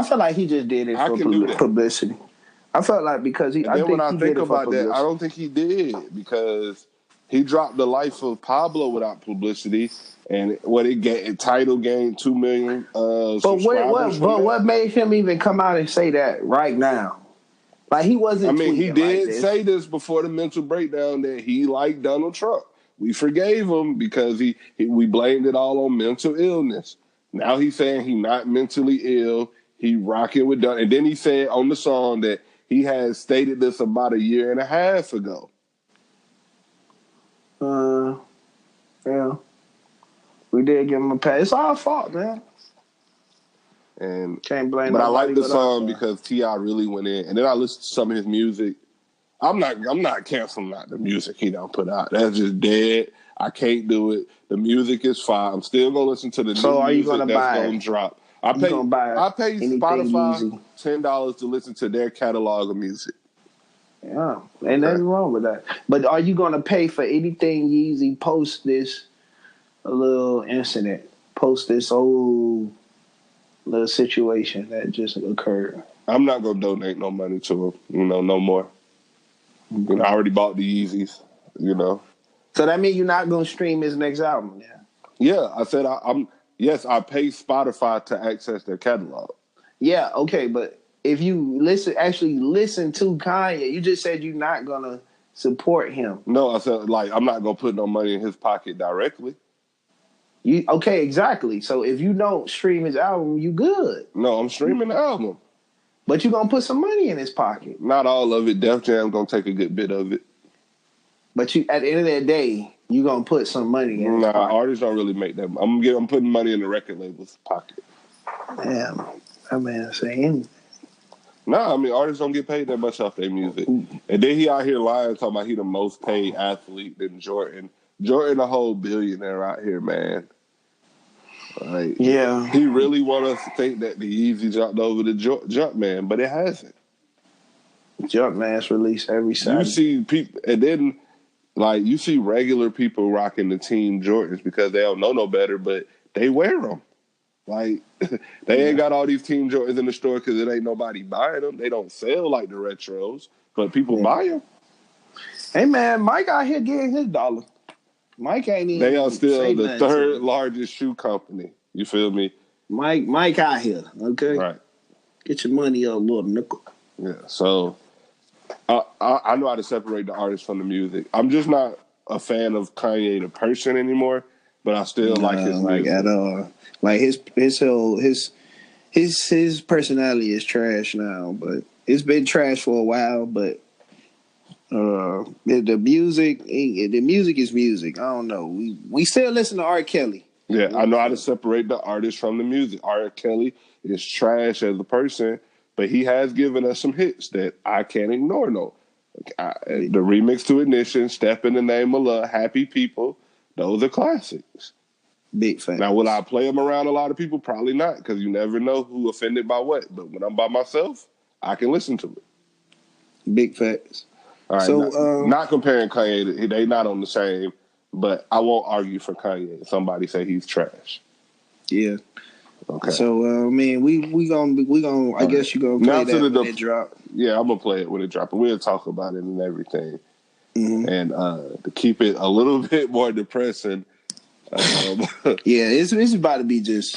feel like he just did it for publicity. I felt like because he. And then when I think about that, I don't think he did, because he dropped The Life of Pablo without publicity, and Tidal gained 2 million subscribers. But what made him even come out and say that right now? Like, he wasn't. I mean, he did like say this before the mental breakdown that he liked Donald Trump. We forgave him because we blamed it all on mental illness. Now he's saying he's not mentally ill. He rocking with Donald. And then he said on the song that he had stated this about a year and a half ago. Yeah. We did give him a pass. It's our fault, man. And can't blame. But I like the song because T.I. really went in, and then I listened to some of his music. I'm not canceling out the music he don't put out. That's just dead. I can't do it. The music is fine. I'm still gonna listen to the new music that's gonna drop. I pay Spotify $10 to listen to their catalog of music. Yeah, ain't nothing wrong with that. But are you gonna pay for anything Yeezy post this a little incident? Post this old little situation that just occurred. I'm not gonna donate no money to him. No more. I already bought the Yeezys. So that means you're not gonna stream his next album, yeah? Yeah, I said I'm. Yes, I pay Spotify to access their catalog. Yeah, okay, but if you actually listen to Kanye, you just said you're not gonna support him. No, I said I'm not gonna put no money in his pocket directly. Okay, exactly. So if you don't stream his album, you good. No, I'm streaming the album. But you're gonna put some money in his pocket. Not all of it. Def Jam's gonna take a good bit of it. But you, at the end of that day, you're gonna put some money in his pocket. Artists don't really make that. I'm putting money in the record label's pocket. Damn, that man saying. Nah, I mean artists don't get paid that much off their music. And then he out here lying, talking about he the most paid athlete than Jordan. Jordan a whole billionaire out here, man. Like, yeah, he really want us to think that the Yeezy jumped over the Jumpman, but it hasn't. Jumpman's released every Saturday. You see people, and then you see regular people rocking the Team Jordans because they don't know no better, but they wear them. They ain't got all these Team Jordans in the store because it ain't nobody buying them. They don't sell like the retros, but people buy them. Hey man, Mike out here getting his dollar. Mike ain't even. They are still the third largest shoe company. You feel me? Mike out here, okay? Right. Get your money up, little nickel. Yeah, so I know how to separate the artist from the music. I'm just not a fan of Kanye the person anymore, but I still like his music. At all. Like his personality is trash now, but it's been trash for a while, but the music is music. I don't know. We still listen to R. Kelly. Yeah, I know how to separate the artist from the music. R. Kelly is trash as a person, but he has given us some hits that I can't ignore. No, the remix to Ignition, Step in the Name of Love, Happy People, those are classics. Big fan. Now, will I play them around a lot of people? Probably not, because you never know who offended by what. But when I'm by myself, I can listen to it. Big facts. All right, so not comparing Kanye, they not on the same, but I won't argue for Kanye. Somebody say he's trash. Yeah. Okay. So we gonna I guess you gonna play that when it drop. Yeah, I'm gonna play it when it drop, and we'll talk about it and everything. Mm-hmm. And to keep it a little bit more depressing. Yeah, it's about to be just.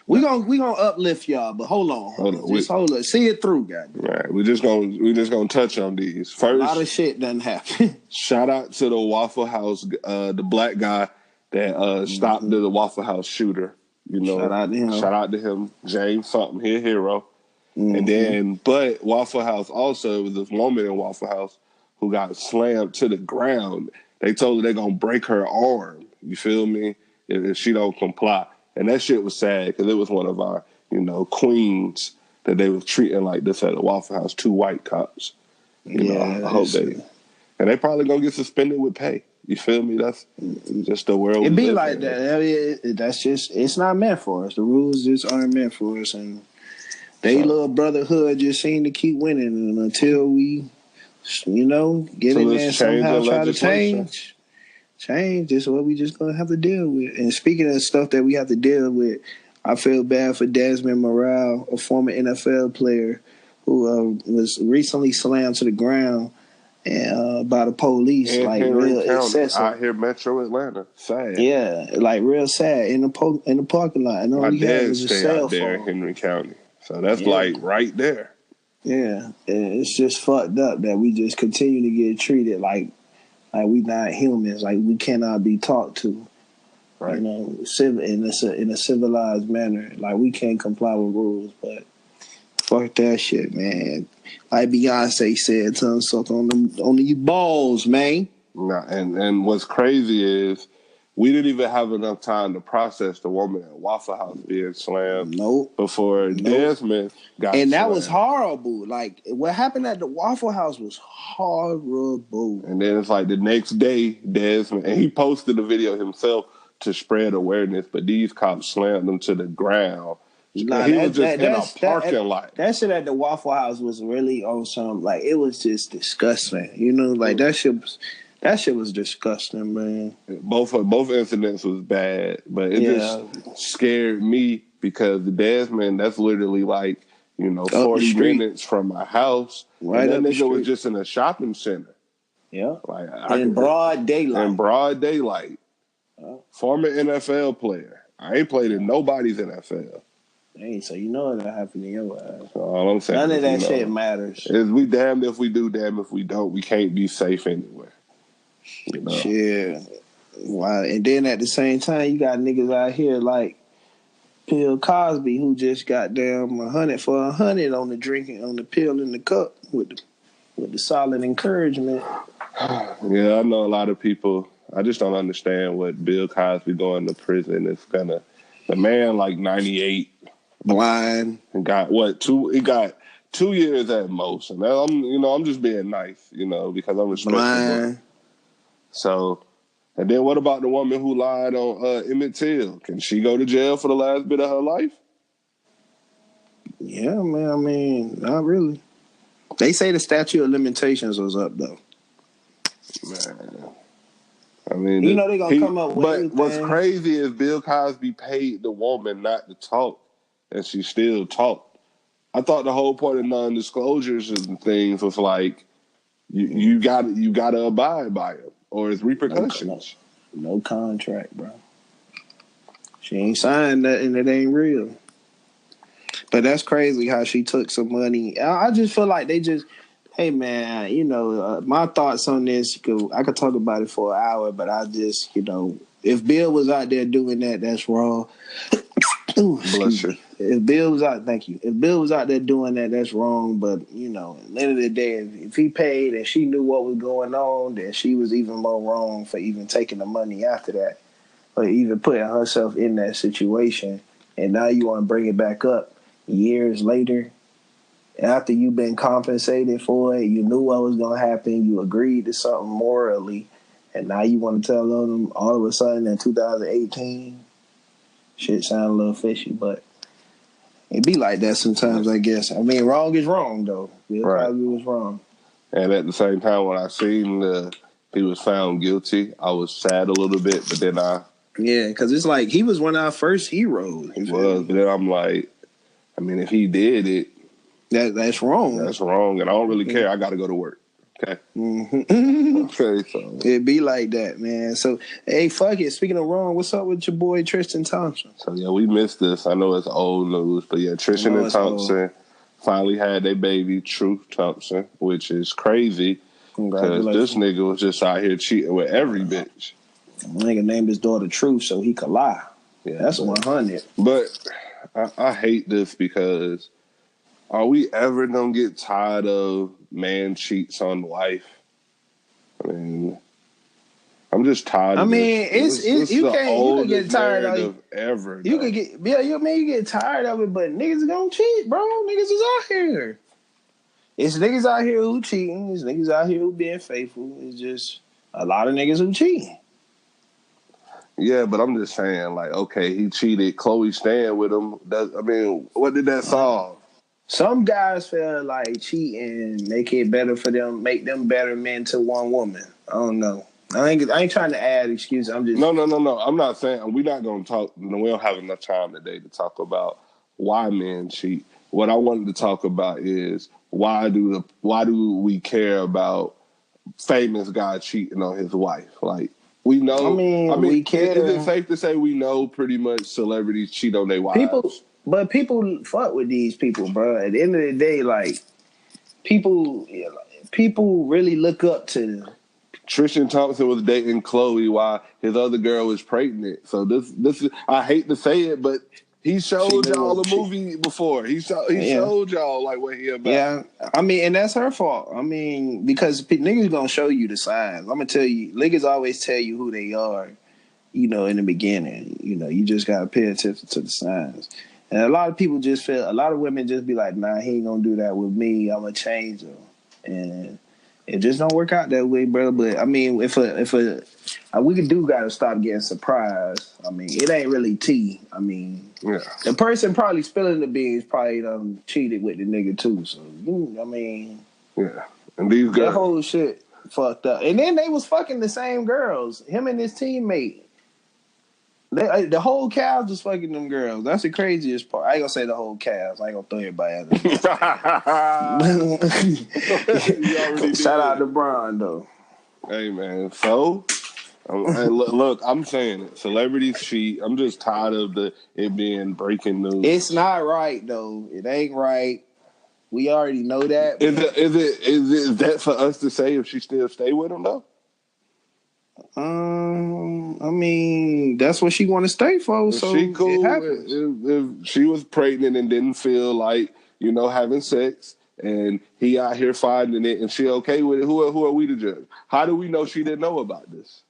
We gonna uplift y'all, but hold on. Hold on. See it through, guys. Right, we're just gonna touch on these first. A lot of shit doesn't happen. Shout out to the Waffle House, the black guy that stopped the Waffle House shooter. Shout out to him. James something, he a hero. Mm-hmm. And then, but Waffle House also, it was this woman in Waffle House who got slammed to the ground. They told her they're gonna break her arm. You feel me? If she don't comply. And that shit was sad because it was one of our, queens that they was treating like this at the Waffle House, 2 white cops. I hope and they probably gonna get suspended with pay. You feel me? That's just the world. It be like that. That's just, it's not meant for us. The rules just aren't meant for us. And they little brotherhood just seem to keep winning. And until we, get in there and somehow try to change, this is what we just going to have to deal with. And speaking of stuff that we have to deal with, I feel bad for Desmond Morale, a former NFL player who was recently slammed to the ground by the police, in real County, excessive. Out here, Metro Atlanta, sad. Yeah, real sad in the parking lot. And all he had was a cell phone. There in Henry County, so that's right there. Yeah, and it's just fucked up that we just continue to get treated like we not humans, like we cannot be talked to, right? In a civilized manner. Like we can't comply with rules, but fuck that shit, man. Like Beyonce said, "Tongue suck on the balls, man." Nah, and what's crazy is we didn't even have enough time to process the woman at Waffle House being slammed. Before Desmond got and that slammed. was horrible. Like what happened at the Waffle House was horrible. And then it's like the next day, Desmond, and he posted the video himself to spread awareness, but these cops slammed him to the ground. Nah, he was just in a parking lot. That shit at the Waffle House was really on some, like, it was just disgusting. That shit was disgusting, man. Both incidents was bad, but it just scared me because the Desmond, that's literally like, 40 minutes from my house. Right, and that up the nigga was street. just in a shopping center. Yeah. Like In broad daylight. In broad daylight. Former NFL player. I ain't played in nobody's NFL. Hey, so you know what'll happen to your ass. All I'm saying None is, of that shit matters. Is we damned if we do, damned if we don't. We can't be safe anywhere. Shit. Wow. And then at the same time, you got niggas out here like Bill Cosby, who just got down 100 for 100 on the drinking, on the pill in the cup with the solid encouragement. Yeah, I know a lot of people. I just don't understand what Bill Cosby going to prison is gonna. The man, like 98, blind, and got what 2? He got 2 years at most. And I'm just being nice, because I'm respectful. Blind. So, and then what about the woman who lied on Emmett Till? Can she go to jail for the last bit of her life? Yeah, man. I mean, not really. They say the statute of limitations was up though. Man. I mean, they're gonna come up with anything. What's crazy is Bill Cosby paid the woman not to talk, and she still talked. I thought the whole point of non-disclosures and things was like you gotta abide by them, or it's repercussions. No contract, bro. She ain't signed nothing that ain't real. But that's crazy how she took some money. I just feel like they just. Hey man, my thoughts on this. I could talk about it for an hour, but I just, if Bill was out there doing that, that's wrong. Bless you. If Bill was out, thank you. If Bill was out there doing that, that's wrong. But at the end of the day, if he paid and she knew what was going on, then she was even more wrong for even taking the money after that, or even putting herself in that situation. And now you want to bring it back up years later. After you've been compensated for it, you knew what was going to happen, you agreed to something morally, and now you want to tell them all of a sudden in 2018, shit sound a little fishy, but it be like that sometimes, I guess. I mean, wrong is wrong, though. Bill Cosby was wrong. And at the same time, when I seen he was found guilty, I was sad a little bit, but then yeah, because it's like he was one of our first heroes. He was, but then I'm like, I mean, if he did it, that's wrong. That's wrong, and I don't really care. I got to go to work. Okay. Mm-hmm. Okay, so it be like that, man. So, hey, fuck it. Speaking of wrong, what's up with your boy Tristan Thompson? So yeah, we missed this. I know it's old news, but yeah, Tristan and Thompson finally had their baby, Truth Thompson, which is crazy because this nigga was just out here cheating with every bitch. Nigga named his daughter Truth so he could lie. Yeah, that's 100. But I hate this because. Are we ever gonna get tired of man cheats on wife? I mean, I'm just tired. I of mean, it's you can get tired of it ever. You could get you get tired of it, but niggas gonna cheat, bro. Niggas is out here. It's niggas out here who cheating. It's niggas out here who being faithful. It's just a lot of niggas who cheating. Yeah, but I'm just saying, like, okay, he cheated. Chloe staying with him. What did that solve? Some guys feel like cheating make it better for them, make them better men to one woman. I don't know. I ain't trying to add excuses. I'm just no. I'm not saying we're not going to talk. We don't have enough time today to talk about why men cheat. What I wanted to talk about is why do we care about famous guy cheating on his wife? Like we know. I mean, we care. Is it safe to say we know pretty much celebrities cheat on their wives? People fuck with these people, bro. At the end of the day, like people really look up to them. Tristan Thompson was dating Chloe while his other girl was pregnant. So this is, I hate to say it, but he showed y'all the movie before. He showed y'all like what he about. Yeah, I mean, and that's her fault. I mean, because niggas gonna show you the signs. I'm gonna tell you, niggas always tell you who they are. In the beginning, you just gotta pay attention to the signs. And a lot of people a lot of women just be like, nah, he ain't gonna do that with me. I'm gonna change him. And it just don't work out that way, bro. But I mean, if we gotta stop getting surprised. I mean, it ain't really tea. I mean, the person probably spilling the beans probably done cheated with the nigga too. So, I mean. Yeah. And these girls. That whole shit fucked up. And then they was fucking the same girls. Him and his teammate. The whole Cavs was fucking them girls. That's the craziest part. I ain't gonna say the whole Cavs. I ain't gonna throw everybody out You already did. Shout out to Bron though. Hey man, so hey, look, I'm saying it. Celebrities cheat. I'm just tired of it being breaking news. It's not right though. It ain't right. We already know that. Is that for us to say if she still stay with him though? I mean, that's what she want to stay for. So she cool. It happens. If she was pregnant and didn't feel like having sex, and he out here finding it, and she okay with it, who are we to judge? How do we know she didn't know about this?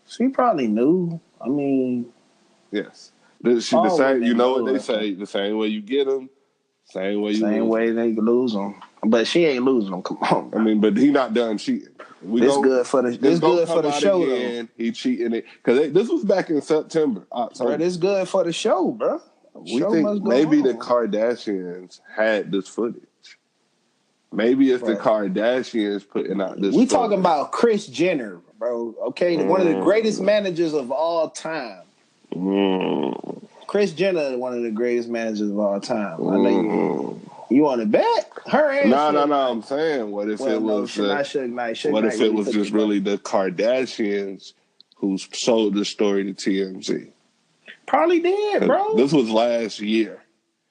She probably knew. I mean, yes. The same. You know what they say? The same way you get them, same way they lose them. But she ain't losing them. Come on. Bro. I mean, but he not done cheating. This good for the show again, though. He cheating it because this was back in September. Bro, this good for the show, bro. We think maybe the Kardashians had this footage. Maybe it's the Kardashians putting out this. We talking about Kris Jenner, bro. Okay, one of the greatest managers of all time. Kris Jenner, one of the greatest managers of all time. I know you want to bet her? And no. I'm saying, what if it was? What if it was just really the Kardashians who sold the story to TMZ? Probably did, bro. This was last year.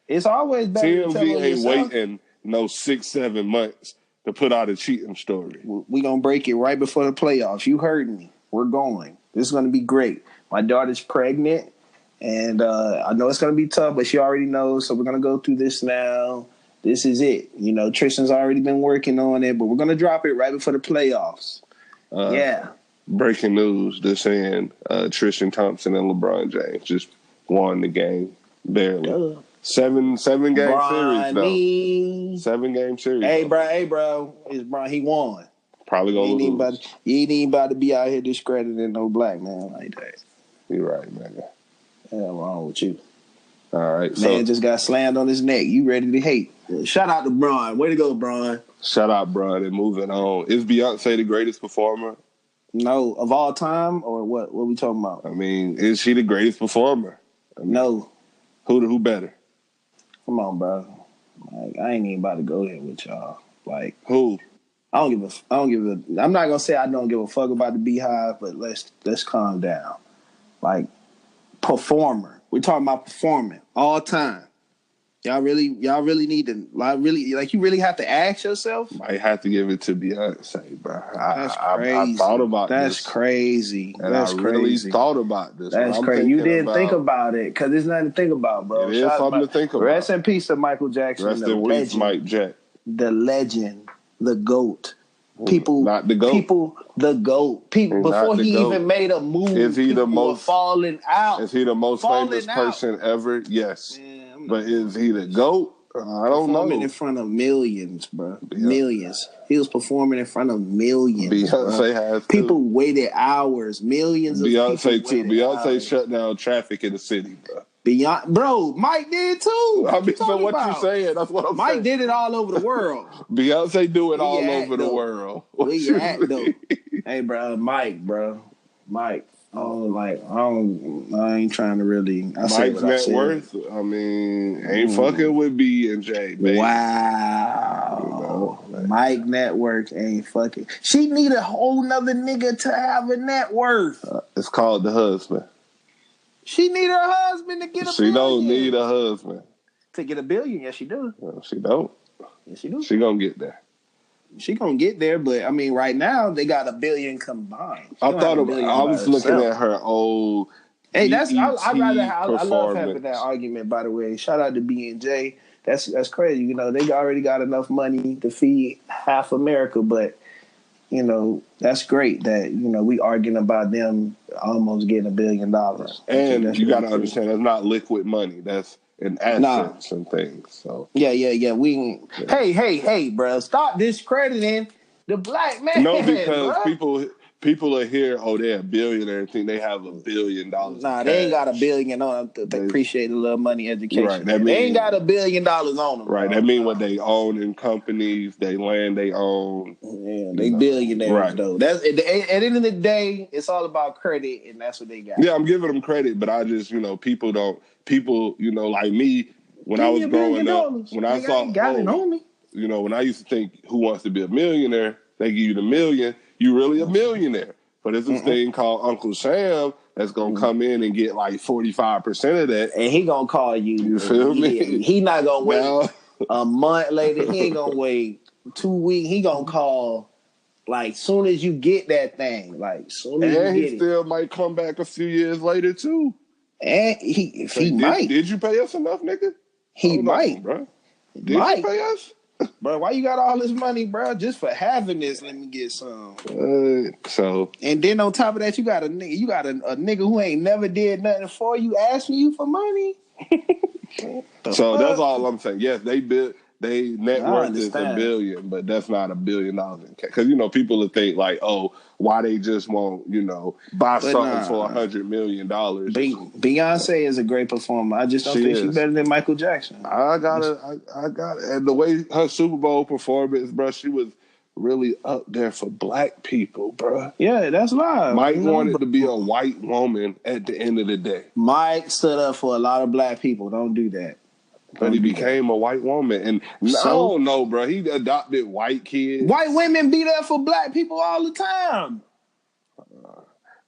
It's always better. TMZ ain't waiting 6-7 months to put out a cheating story. We gonna break it right before the playoffs. You heard me. We're going. This is gonna be great. My daughter's pregnant, and I know it's gonna be tough, but she already knows. So we're gonna go through this now. This is it. Tristan's already been working on it, but we're gonna drop it right before the playoffs. Yeah. Breaking news: they're saying Tristan Thompson and LeBron James just won the game barely. 7 game series though. 7 game series. Hey bro, it's Bron. He won. Probably gonna lose. You ain't even about to be out here discrediting no black man like that. You're right, man. Yeah, wrong with you. All right, man just got slammed on his neck. You ready to hate? Shout out to Bron. Way to go, Bron. Shout out, Bron. And moving on. Is Beyonce the greatest performer? No, of all time, or what? What are we talking about? I mean, is she the greatest performer? No. Who better? Come on, bro. Like, I ain't even about to go here with y'all. Like, who? I'm not gonna say I don't give a fuck about the Beehive, but let's calm down. Like, performer. We're talking about performing all time. Y'all really need to you really have to ask yourself. I have to give it to Beyonce, bro. That's crazy. I thought about this. That's crazy. That's crazy. Really thought about this. That's crazy. You didn't think about it because there's nothing to think about, bro. It is something to think about. Rest in peace to Michael Jackson. Rest in peace, Mike Jack. The legend, the GOAT. People, not the GOAT. People, the GOAT. People before he even made a move. Is he the most falling out? Is he the most famous person ever? Yes. But is he the GOAT? I don't know. Performing in front of millions, bro. Millions. He was performing in front of millions. Beyonce has people waited hours. Millions of people. Beyonce shut down traffic in the city, bro. Bro, Mike did too. I mean, so what you saying? That's what I'm saying. Mike did it all over the world. Beyonce do it all over the world. Hey, bro, Mike. I ain't trying to really. Mike's net worth. I mean, ain't fucking with B and J. Baby. Wow. Mike net worth ain't fucking. She need a whole nother nigga to have a net worth. It's called the husband. She need her husband to get a billion. She don't need a husband to get a billion. Yes, she do. No, she don't. Yes, she do. She gonna get there. She gonna get there, but I mean, right now they got $1 billion combined. I was looking at her old. Hey, I love having that argument. By the way, shout out to B and J. That's crazy. They already got enough money to feed half America, but that's great that we arguing about them almost getting $1 billion. And you got to understand, that's not liquid money. That's in assets and things. So yeah. Hey, bro, stop discrediting the black man. No, because people are here. Oh, they're a billionaire and think they have $1 billion. Nah, they ain't got $1 billion on them. They appreciate a little money education. Right. They ain't got $1 billion on them. Right. Bro. That mean what they own in companies, they land they own. Yeah, they billionaires right. though. That's at the end of the day, it's all about credit, and that's what they got. Yeah, I'm giving them credit, but I just people like me when I was growing up, when I saw when I used to think who wants to be a millionaire, they give you the million, you really a millionaire. But there's this thing called Uncle Sam that's gonna come in and get like 45% of that, and he gonna call you. You feel me? He not gonna wait a month later. He ain't gonna wait 2 weeks. He gonna call like soon as you get that thing. Like soon as and you get he still might come back a few years later too. And he might. Did you pay us enough, nigga? He might, bro. Did you pay us? Bro, why you got all this money, bro? Just for having this, let me get some. And then on top of that, you got a nigga who ain't never did nothing for you, asking you for money. So that's all I'm saying. Yes, they net worth is $1 billion, but that's not $1 billion in cash. Because people will think like, oh, why they just won't buy something for $100 million? Beyonce is a great performer. I just don't think she's better than Michael Jackson. I got it. And the way her Super Bowl performance, bro, she was really up there for black people, bro. Yeah, that's live. Mike wanted to be a white woman at the end of the day. Mike stood up for a lot of black people. Don't do that. But he became a white woman. And I don't know, bro. He adopted white kids. White women be there for black people all the time.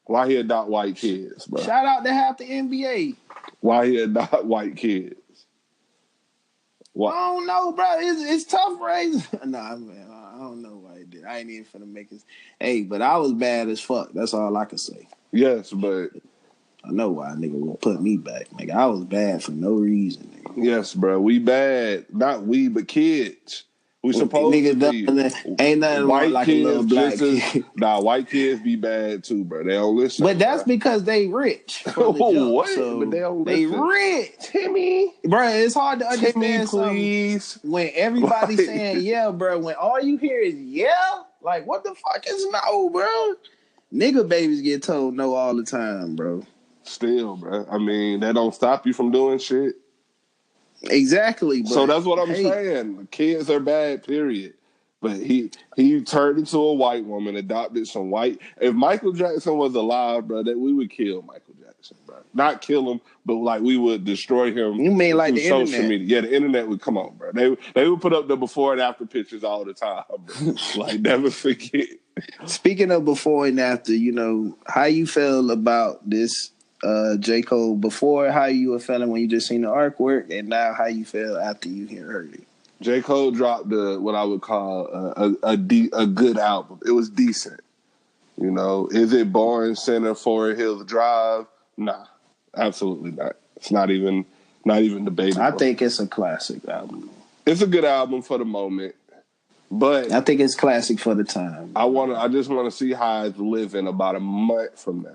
Why he adopt white kids, bro? Shout out to half the NBA. Why he adopt white kids? I don't know, bro. It's tough raising. Nah, man, I don't know why he did. I ain't even finna make it. Hey, but I was bad as fuck. That's all I can say. Yes, but I know why a nigga won't put me back. Nigga, I was bad for no reason, nigga. Yes, bro. We bad. Not we, but kids. We supposed to be. Ain't nothing white like kids, a little black kid. Nah, white kids be bad too, bro. They don't listen. But that's because they rich. What? So but they don't listen. They rich. Timmy. Bro, it's hard to understand Timmy, please. When everybody's saying yeah, bro. When all you hear is yeah, like what the fuck is no, bro? Nigga babies get told no all the time, bro. Still, bro. I mean, that don't stop you from doing shit. Exactly. But so that's what I'm saying. Kids are bad, period. But he turned into a white woman, adopted some white. If Michael Jackson was alive, bro, that we would kill Michael Jackson, bro. Not kill him, but like we would destroy him. You mean like the social internet? Media. Yeah, the internet would come on, bro. They would put up the before and after pictures all the time, bro. Like never forget. Speaking of before and after, how you feel about this? J. Cole, before how you were feeling when you just seen the artwork, and now how you feel after you heard it. J. Cole dropped what I would call a good album. It was decent. Is it boring center Forest Hills Drive? Nah, absolutely not. It's not even debatable. I think it's a classic album. It's a good album for the moment, but I think it's classic for the time. I just want to see how it's living about a month from now.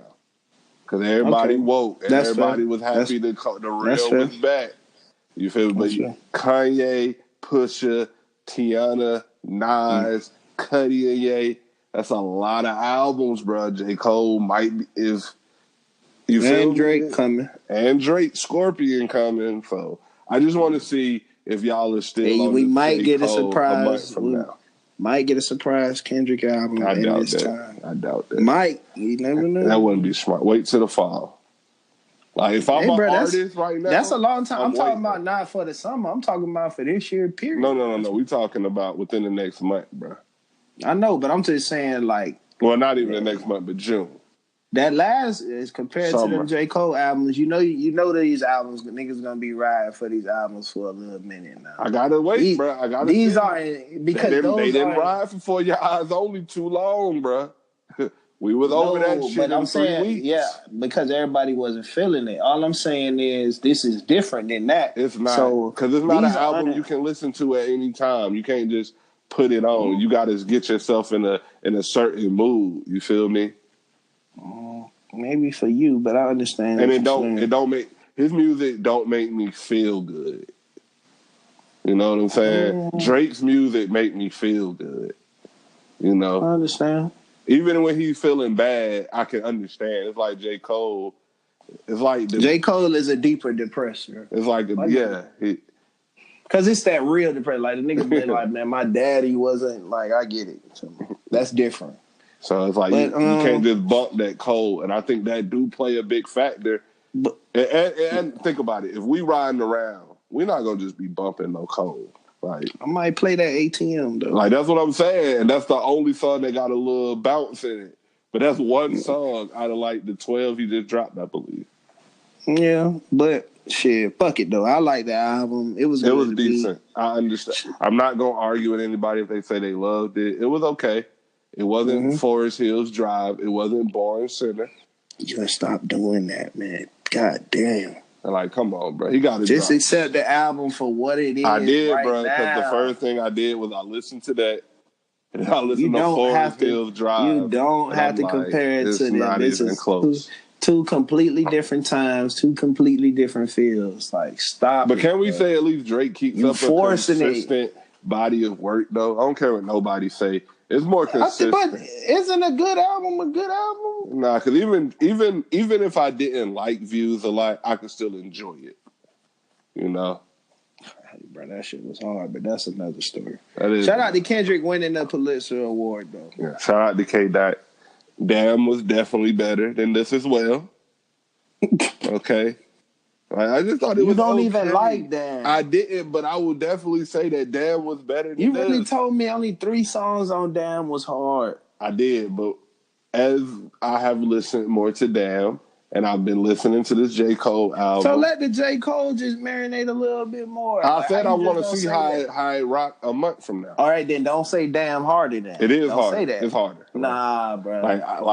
Because everybody woke and everybody was happy the real was back. You feel me? But Kanye, Pusha, Tiana, Nas, Cudi and Ye, that's a lot of albums, bro. J. Cole might be, if you feel and Drake coming. And Drake, Scorpion coming. So I just want to see if y'all are still on we might J. get Cole a surprise a month from now. Might get a surprise Kendrick album I doubt this that. time. I doubt that. Might. You never know. That wouldn't be smart. Wait till the fall. Like if I'm an artist right now, that's a long time. I'm talking about not for the summer. I'm talking about for this year. Period. No. We talking about within the next month, bro. I know, but I'm just saying, like, well, not even the next month, but June. That last is compared to the J. Cole albums. You know these albums, niggas gonna be riding for these albums for a little minute now. I gotta wait, bro. These are because they didn't ride for Your Eyes Only too long, bro. We was over that shit in 3 weeks. Yeah, because everybody wasn't feeling it. All I'm saying is this is different than that. It's not, because it's not an album you can listen to at any time. You can't just put it on. You got to get yourself in a certain mood. You feel me? Maybe for you, but I understand. And it don't make his music don't make me feel good. You know what I'm saying? Drake's music make me feel good. I understand. Even when he's feeling bad, I can understand. It's like J. Cole. It's like J. Cole is a deeper depressor. It's like because it's that real depression. Like the nigga been like, man, my daddy wasn't like. I get it. So that's different. So it's like you can't just bump that Cole, and I think that do play a big factor. But, and think about it: if we riding around, we're not gonna just be bumping no Cole. Like I might play that ATM though. Like that's what I'm saying, and that's the only song that got a little bounce in it. But that's one song out of like the 12 he just dropped, I believe. Yeah, but shit, fuck it though. I like the album. It was decent. I understand. I'm not gonna argue with anybody if they say they loved it. It was okay. It wasn't Forest Hills Drive. It wasn't Boring Center. You gotta stop doing that, man. God damn. And like, come on, bro. He got to just accept the album for what it is. I did, right, bro. Because the first thing I did was I listened to that. And I listened to Forest Hills Drive. You don't have to compare it to them. This is close. Two completely different times, two completely different feels. Like, stop. But can we say at least Drake keeps up a consistent body of work, though? I don't care what nobody say. It's more consistent. But isn't a good album a good album? Nah, because even if I didn't like Views a lot, I could still enjoy it. You know? Bro, that shit was hard, but that's another story. Shout out to Kendrick winning the Pulitzer Award, though. Yeah, shout out to K-Dot. Damn was definitely better than this as well. Okay. I just thought it was You don't even like Damn. I didn't, but I would definitely say that Damn was better than You really told me only 3 songs on Damn was hard. I did, but as I have listened more to Damn, and I've been listening to this J. Cole album. So let the J. Cole just marinate a little bit more. I said I want to see how it rock a month from now. All right, then don't say Damn harder then. It is don't harder. Say that. It's harder. Nah, bro.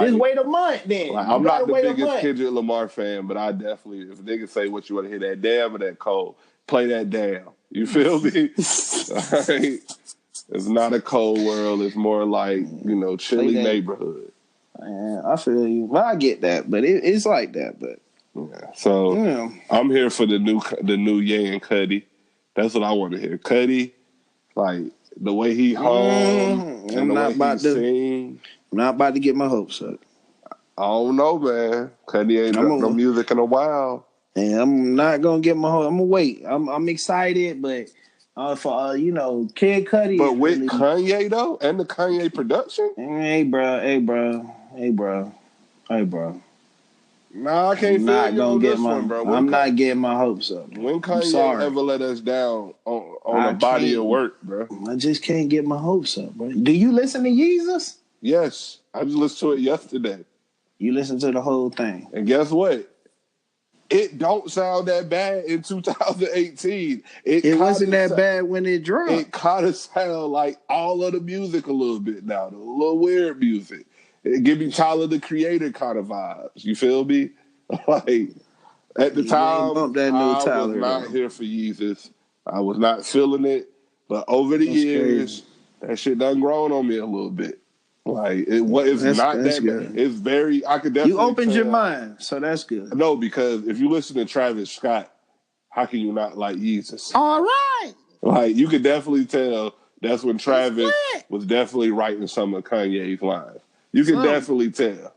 Just wait a month then. I'm not the biggest Kendrick Lamar fan, but I definitely, if niggas say what you want to hear, that Damn or that Cole, play that Damn. You feel me? All right? It's not a cold world. It's more like, chilly neighborhood. Yeah, I feel you. Well, I get that, but it's like that. But yeah, so I'm here for the new Ye and Cudi. That's what I want to hear. Cudi, like the way he hums and the way he sings. I'm not about to get my hopes up. I don't know, man. Cudi ain't done no music in a while. And I'm not gonna get my hopes. I'm gonna wait. I'm excited, but for Kid Cudi. But with Kanye though, and the Kanye production. Hey, bro. Nah, I can't feel you on this one, bro. I'm not getting my hopes up. When Kanye ever let us down on a body of work, bro? I just can't get my hopes up, bro. Do you listen to Yeezus? Yes, I just listened to it yesterday. You listened to the whole thing, and guess what? It don't sound that bad in 2018. It wasn't that bad when it dropped. It kind of sound like all of the music a little bit now, the little weird music. It give me Tyler the Creator kind of vibes. You feel me? Like at the time, I was not here for Yeezus. I was not feeling it, but over the years, that shit done grown on me a little bit. Like it's not that bad. It's very. I could definitely. You opened your mind, so that's good. No, because if you listen to Travis Scott, how can you not like Yeezus? All right. Like you could definitely tell that's when Travis was definitely writing some of Kanye's lines. You can definitely tell.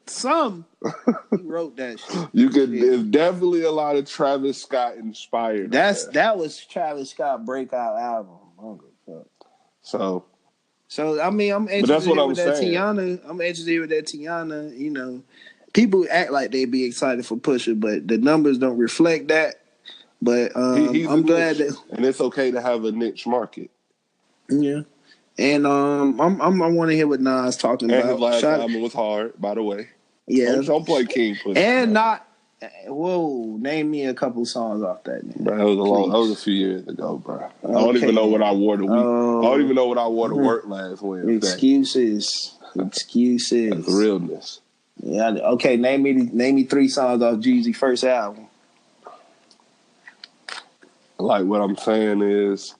He wrote that shit. There's definitely a lot of Travis Scott inspired. That was Travis Scott breakout album. So I mean, I'm interested with that Tiana. I'm interested with that Tiana. People act like they be excited for Pusha, but the numbers don't reflect that. But I'm glad that, and it's okay to have a niche market. Yeah. And I want to hear what Nas talking about. And his last album was hard, by the way. Yeah, don't play King Pussy. And not. Whoa, name me a couple songs off that. Bro, that was a few years ago, bro. I don't even know what I wore to week. I don't even know what I wore to work last Wednesday. Excuses. That's realness. Yeah. Okay. Name me 3 songs off Jeezy's first album. Like what I'm saying is,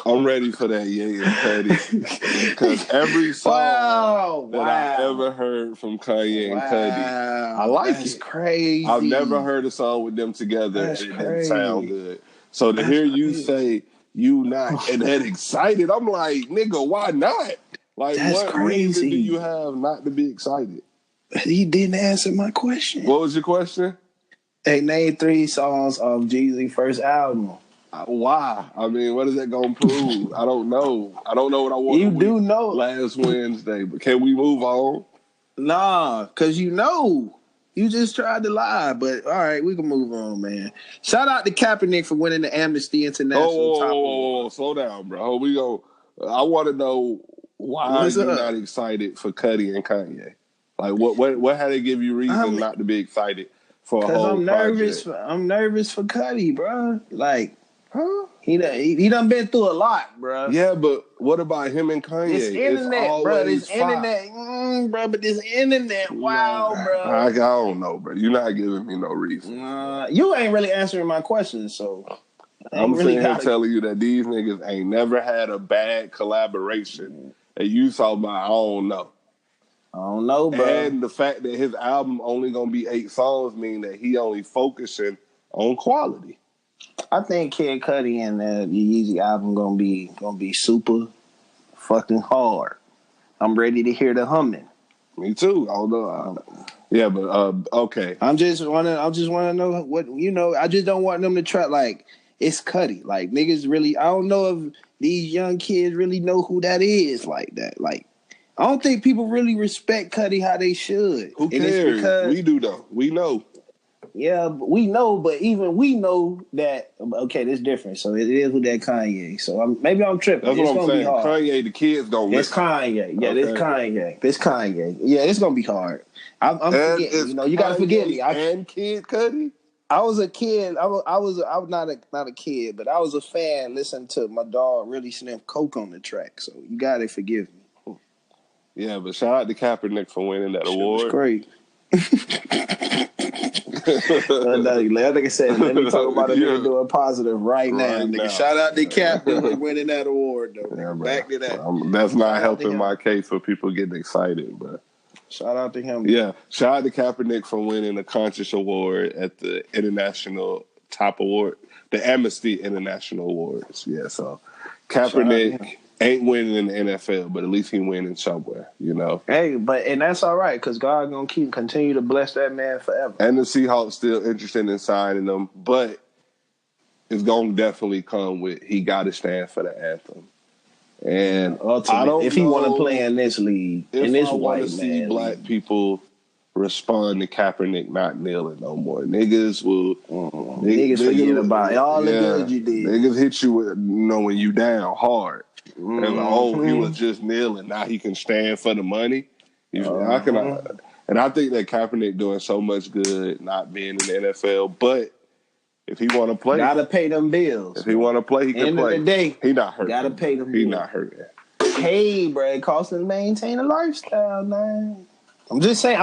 I'm ready for that Ye and Cudi because every song that I ever heard from Kanye and Cudi, I like it. Crazy. I've never heard a song with them together and it didn't sound good. So to hear you say you not and that excited, I'm like, nigga, why not? Like, That's what reason do crazy. you have not to be excited? He didn't answer my question. What was your question? Hey, name 3 songs of Jeezy's first album. Why? I mean, what is that gonna prove? I don't know. I don't know what I want You to do week know. last Wednesday, but can we move on? Nah, because you know. You just tried to lie, but all right, we can move on, man. Shout out to Kaepernick for winning the Amnesty International Top Award. Slow down, bro. I want to know why What's you're up? not excited for Cudi and Kanye. Like, what had to give you reason not to be excited for a Cause whole I'm nervous. project? I'm nervous for Cudi, bro. Like, Huh? he done been through a lot, bro. Yeah, but what about him and Kanye? This internet, it's bro. always This internet, bro. But this internet, wow, I bro. don't know, bro. You're not giving me no reason. You ain't really answering my questions, so I I'm ain't really sitting here got. telling you that these niggas ain't never had a bad collaboration. And you talking about, I don't know. I don't know, bro. And the fact that his album only gonna be 8 songs mean that he only focusing on quality. I think Kid Cudi and the Yeezy album gonna be super fucking hard. I'm ready to hear the humming. Me too. I don't know. Yeah, but okay. I just wanna know what I just don't want them to try like it's Cudi. Like niggas really. I don't know if these young kids really know who that is like that. Like I don't think people really respect Cudi how they should. Who cares? It's because, we do though. We know. Yeah, we know, but even we know that okay, this different. So it is with that Kanye. So maybe I'm tripping. That's what I'm saying. Kanye, the kids gonna It's Kanye. Yeah, okay. This Kanye. Yeah, it's gonna be hard. I'm forgetting. You gotta forgive me. And Kid Cudi. I was a kid. I was not a kid, but I was a fan listening to my dog really sniff coke on the track. So you gotta forgive me. Yeah, but shout out to Kaepernick for winning that award. It's great. Like I said, let me talk about a nigga doing positive right now. Nigga, shout out to Cap for winning that award, though. Yeah, back to that. That's not helping my case for people getting excited, but shout out to him. Yeah, shout out to Kaepernick for winning the Conscious Award at the International Top Award, the Amnesty International Awards. Yeah, so Kaepernick ain't winning in the NFL, but at least he winning somewhere, Hey, and that's all right, because God gonna continue to bless that man forever. And the Seahawks still interested in signing him, but it's gonna definitely come with he got to stand for the anthem. And I don't if he want to play in this league, in this white man see black league. People respond to Kaepernick not kneeling no more. Niggas will niggas forget about all the good you did. Niggas hit you with when you down hard. And he was just kneeling. Now he can stand for the money. And I think that Kaepernick doing so much good not being in the NFL, but if he want to play, gotta pay them bills. If he want to play, he can play. End of the day, he not hurt. Gotta pay them. He not hurt. Hey, bro, it costs him to maintain a lifestyle, man. I'm just saying.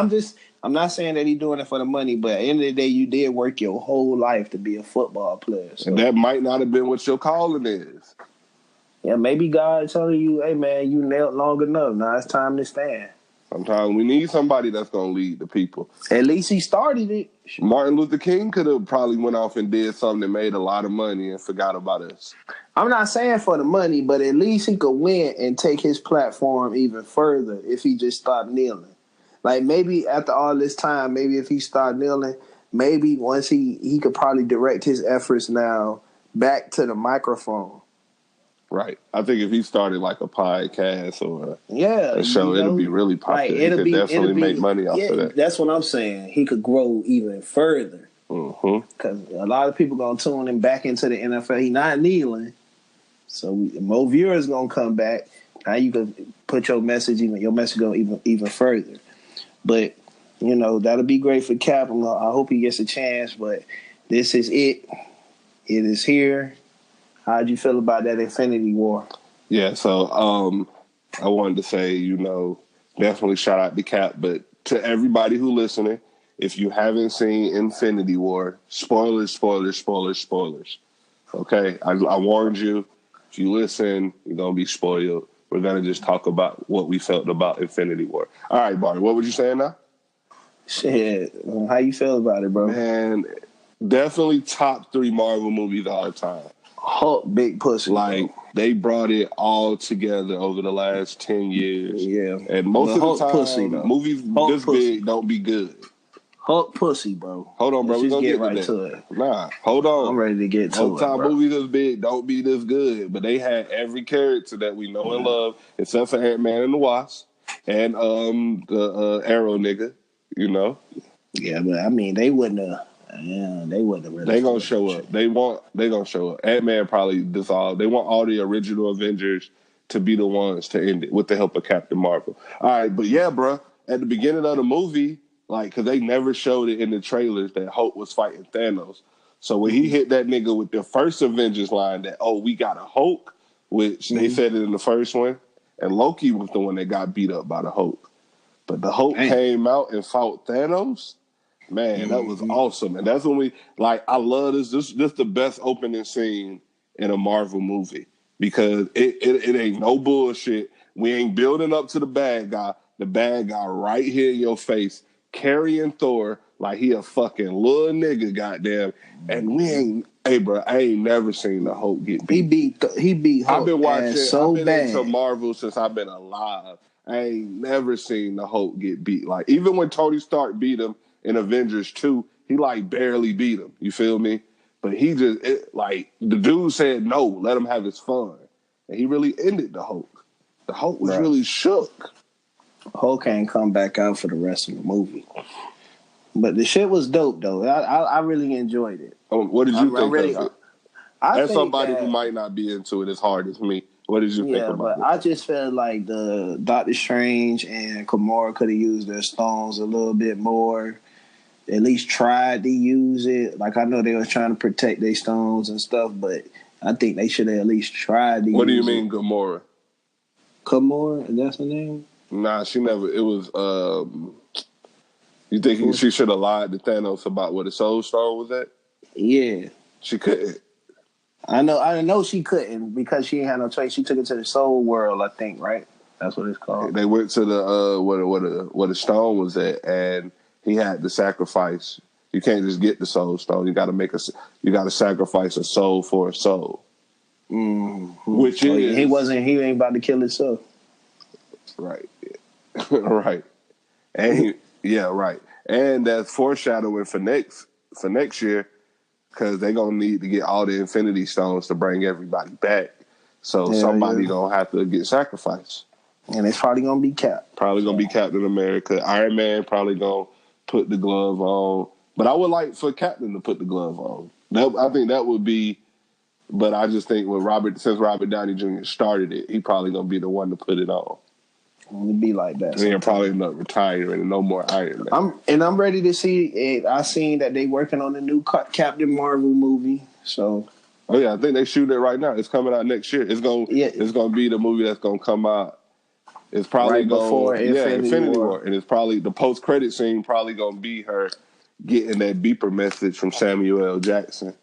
I'm not saying that he's doing it for the money, but at the end of the day, you did work your whole life to be a football player. So. And that might not have been what your calling is. Yeah, maybe God telling you, hey, man, you knelt long enough. Now it's time to stand. Sometimes we need somebody that's going to lead the people. At least he started it. Martin Luther King could have probably went off and did something that made a lot of money and forgot about us. I'm not saying for the money, but at least he could win and take his platform even further if he just stopped kneeling. Like maybe after all this time, maybe if he started kneeling, maybe once he could probably direct his efforts now back to the microphone. Right. I think if he started like a podcast or a show, it'll be really popular. Right. He could definitely make money off of that. That's what I'm saying. He could grow even further. Because a lot of people going to tune him back into the NFL. He not kneeling. So more viewers going to come back. Now you can put your message go even further. But, that'll be great for Cap. I hope he gets a chance. But this is it. It is here. How'd you feel about that Infinity War? Yeah, so I wanted to say, definitely shout out to Cap, but to everybody who listening, if you haven't seen Infinity War, spoilers. Okay, I warned you. If you listen, you're gonna be spoiled. We're gonna just talk about what we felt about Infinity War. All right, Barney, what were you saying now? Shit, how you feel about it, bro? Man, definitely top 3 Marvel movies of all time. Hulk big pussy. Like, bro. they brought it all together over the last 10 years. Yeah. And most But of the Hulk time, pussy, though. movies Hulk this pussy. big don't be good. Hulk pussy, bro. Hold on, bro. Let's We're just going to get get to right that. to it. Nah, hold on. I'm ready to get Most to it, time bro. movies this big don't be this good. But they had every character that we know and love, except for Ant-Man and the Wasp and the Arrow nigga, you know. Yeah, but I mean, they wouldn't have. Yeah, they wouldn't have really. They gonna show up. They gonna show up. Ant-Man probably dissolved. They want all the original Avengers to be the ones to end it with the help of Captain Marvel. All right, but yeah, bro. At the beginning of the movie, like, because they never showed it in the trailers that Hulk was fighting Thanos. So when he hit that nigga with the first Avengers line that, oh, we got a Hulk, which they said it in the first one, and Loki was the one that got beat up by the Hulk. But the Hulk came out and fought Thanos. Man, that was awesome. And that's when we, like, I love this. This the best opening scene in a Marvel movie because it ain't no bullshit. We ain't building up to the bad guy. The bad guy right here in your face, carrying Thor like he a fucking little nigga, goddamn. And we ain't, hey, bro, I ain't never seen the Hulk get beat. He beat Hulk. I've been watching, so I've been bad. into Marvel since I've been alive. I ain't never seen the Hulk get beat. Like, even when Tony Stark beat him in Avengers 2, he like barely beat him. You feel me? But he just, like, the dude said no, let him have his fun. And he really ended the Hulk. The Hulk was really shook. Hulk ain't come back out for the rest of the movie. But the shit was dope, though. I really enjoyed it. What did you think of it? As somebody who might not be into it as hard as me, what did you think about it? Yeah, but I just felt like the Doctor Strange and Gamora could have used their stones a little bit more. At least tried to use it. Like, I know they were trying to protect their stones and stuff, but I think they should have at least tried to use it. What do you mean, Gamora? Gamora? That's her name? Nah, she never. It was. You think she should have lied to Thanos about where the Soul Stone was at? Yeah, she couldn't. I know she couldn't because she ain't had no choice. She took it to the Soul World, I think. Right? That's what it's called. They went to the where the stone was at, and he had to sacrifice. You can't just get the Soul Stone. You got to You got to sacrifice a soul for a soul. Mm-hmm. Which is he ain't about to kill himself. Right. Right. And right. And that's foreshadowing for next year because they're gonna need to get all the Infinity Stones to bring everybody back. So somebody gonna have to get sacrificed. And it's probably gonna be Cap. Probably gonna be Captain America. Iron Man probably gonna put the glove on. But I would like for Captain to put the glove on. I think that would be. But I just think since Robert Downey Jr. started it, he probably gonna be the one to put it on. It'd be like that. And he'll probably end up retiring and no more Iron Man. I'm ready to see it. I seen that they working on the new Captain Marvel movie. So. Oh yeah, I think they shoot it right now. It's coming out next year. It's gonna be the movie that's gonna come out. It's probably before Infinity War, and it's probably the post credit scene. Probably gonna be her getting that beeper message from Samuel L. Jackson.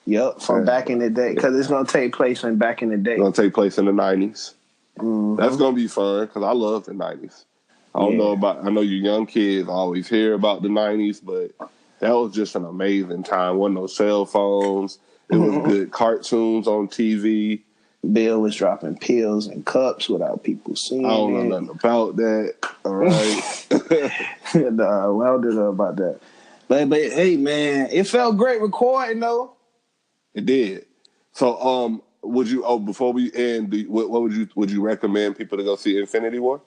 Yep, from back in the day, because it's gonna take place back in the day. It's gonna take place in the 90s. Mm-hmm. That's gonna be fun because I love the 90s. I know you young kids always hear about the 90s, but that was just an amazing time. Wasn't no cell phones. It was good cartoons on TV. Bill was dropping pills and cups without people seeing it. I don't know nothing about that. All right. Well, I don't know about that. But hey, man, it felt great recording though. It did. So, would you? Oh, before we end, what would you recommend people to go see Infinity War?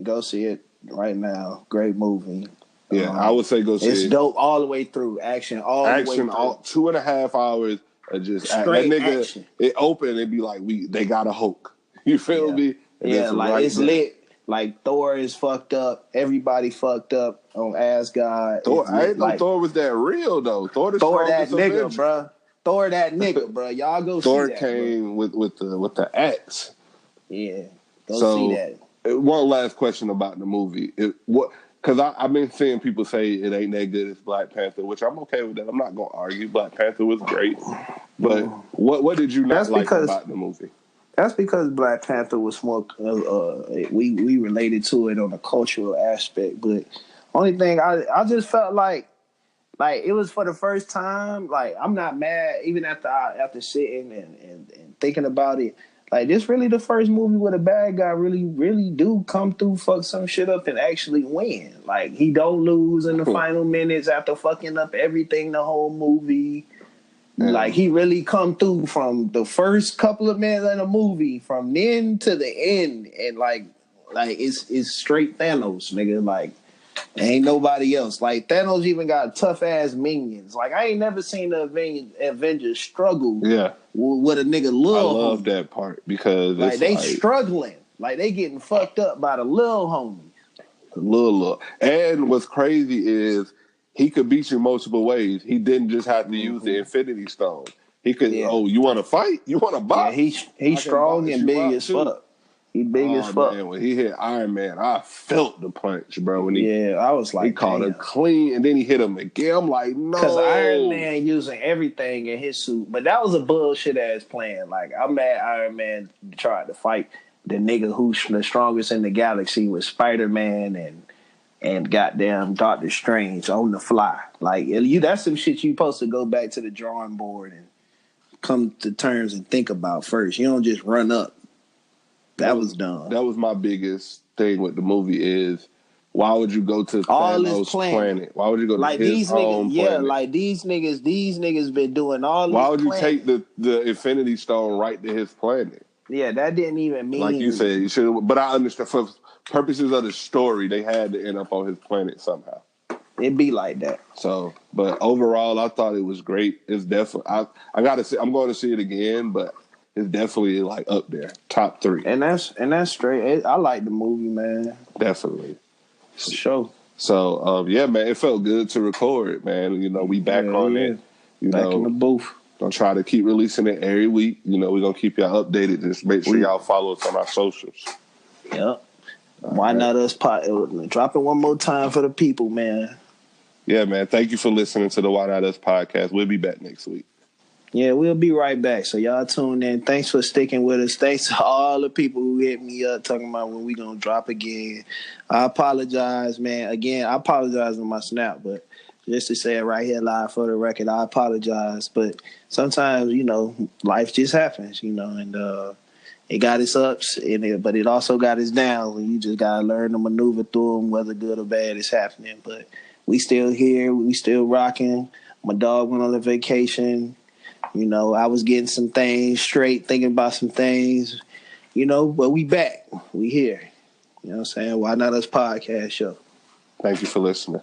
Go see it right now. Great movie. Yeah, I would say go see it. It's dope all the way through. Action all the way through. 2.5 hours of just straight that nigga, action. It opened and be like, they got a Hulk. You feel me? And it's lit. Like Thor is fucked up. Everybody fucked up on Asgard. Thor, I didn't know Thor was that real though. Thor that nigga, bruh. Thor that nigga, bruh. Y'all go Thor see that. Thor came with the axe. Yeah, go see that. One last question about the movie. Because I've been seeing people say it ain't that good as Black Panther, which I'm okay with that. I'm not going to argue. Black Panther was great. But what did you not like about the movie? That's because Black Panther was more, we related to it on a cultural aspect. But only thing, I just felt like like it was for the first time. Like I'm not mad even after sitting and thinking about it. Like this really the first movie where the bad guy really do come through, fuck some shit up, and actually win. Like he don't lose in the final minutes after fucking up everything the whole movie. Like he really come through from the first couple of minutes in the movie, from then to the end, and like it's straight Thanos, nigga. Like ain't nobody else. Like Thanos even got tough ass minions. Like I ain't never seen the Avengers struggle. Yeah, with a nigga little. I love that part because like it's they struggling. Like they getting fucked up by the little homies. Little. And what's crazy is he could beat you multiple ways. He didn't just have to use the Infinity Stone. He could. Yeah. Oh, you want to fight? You want to box? Yeah, he's strong and big as fuck. He big as fuck. Man, when he hit Iron Man, I felt the punch, bro. When I was like, he caught him clean, and then he hit him again. I'm like, no, because Iron Man using everything in his suit, but that was a bullshit ass plan. Like I'm mad Iron Man tried to fight the nigga who's the strongest in the galaxy with Spider-Man and goddamn Doctor Strange on the fly. Like that's some shit you supposed to go back to the drawing board and come to terms and think about first. You don't just run up. That was dumb. That was my biggest thing with the movie is why would you go to Thanos' planet? Why would you go to his home planet? Yeah, like these niggas been doing all this. Why would you take the Infinity Stone right to his planet? Yeah, that didn't even mean... Like you said, you should. But I understand for purposes of the story, they had to end up on his planet somehow. It'd be like that. So, but overall, I thought it was great. It's definitely I gotta see. I'm going to see it again, but it's definitely like up there, top 3. And that's straight. I like the movie, man. Definitely, for sure. So, yeah, man, it felt good to record, man. You know, we back on it. You back know, in the booth. Gonna try to keep releasing it every week. You know, we're gonna keep y'all updated. Just make sure y'all follow us on our socials. Yep. Why not us? Drop it one more time for the people, man. Yeah, man. Thank you for listening to the Why Not Us podcast. We'll be back next week. Yeah, we'll be right back. So y'all tune in. Thanks for sticking with us. Thanks to all the people who hit me up talking about when we gonna drop again. I apologize, man. Again, I apologize on my snap, but just to say it right here live for the record, I apologize. But sometimes, you know, life just happens, you know, and it got its ups, but it also got its downs, and you just gotta learn to maneuver through them, whether good or bad is happening. But we still here. We still rocking. My dog went on a vacation. You know, I was getting some things straight, thinking about some things, you know, but we back. We here. You know what I'm saying? Why Not Us Podcast Show. Thank you for listening.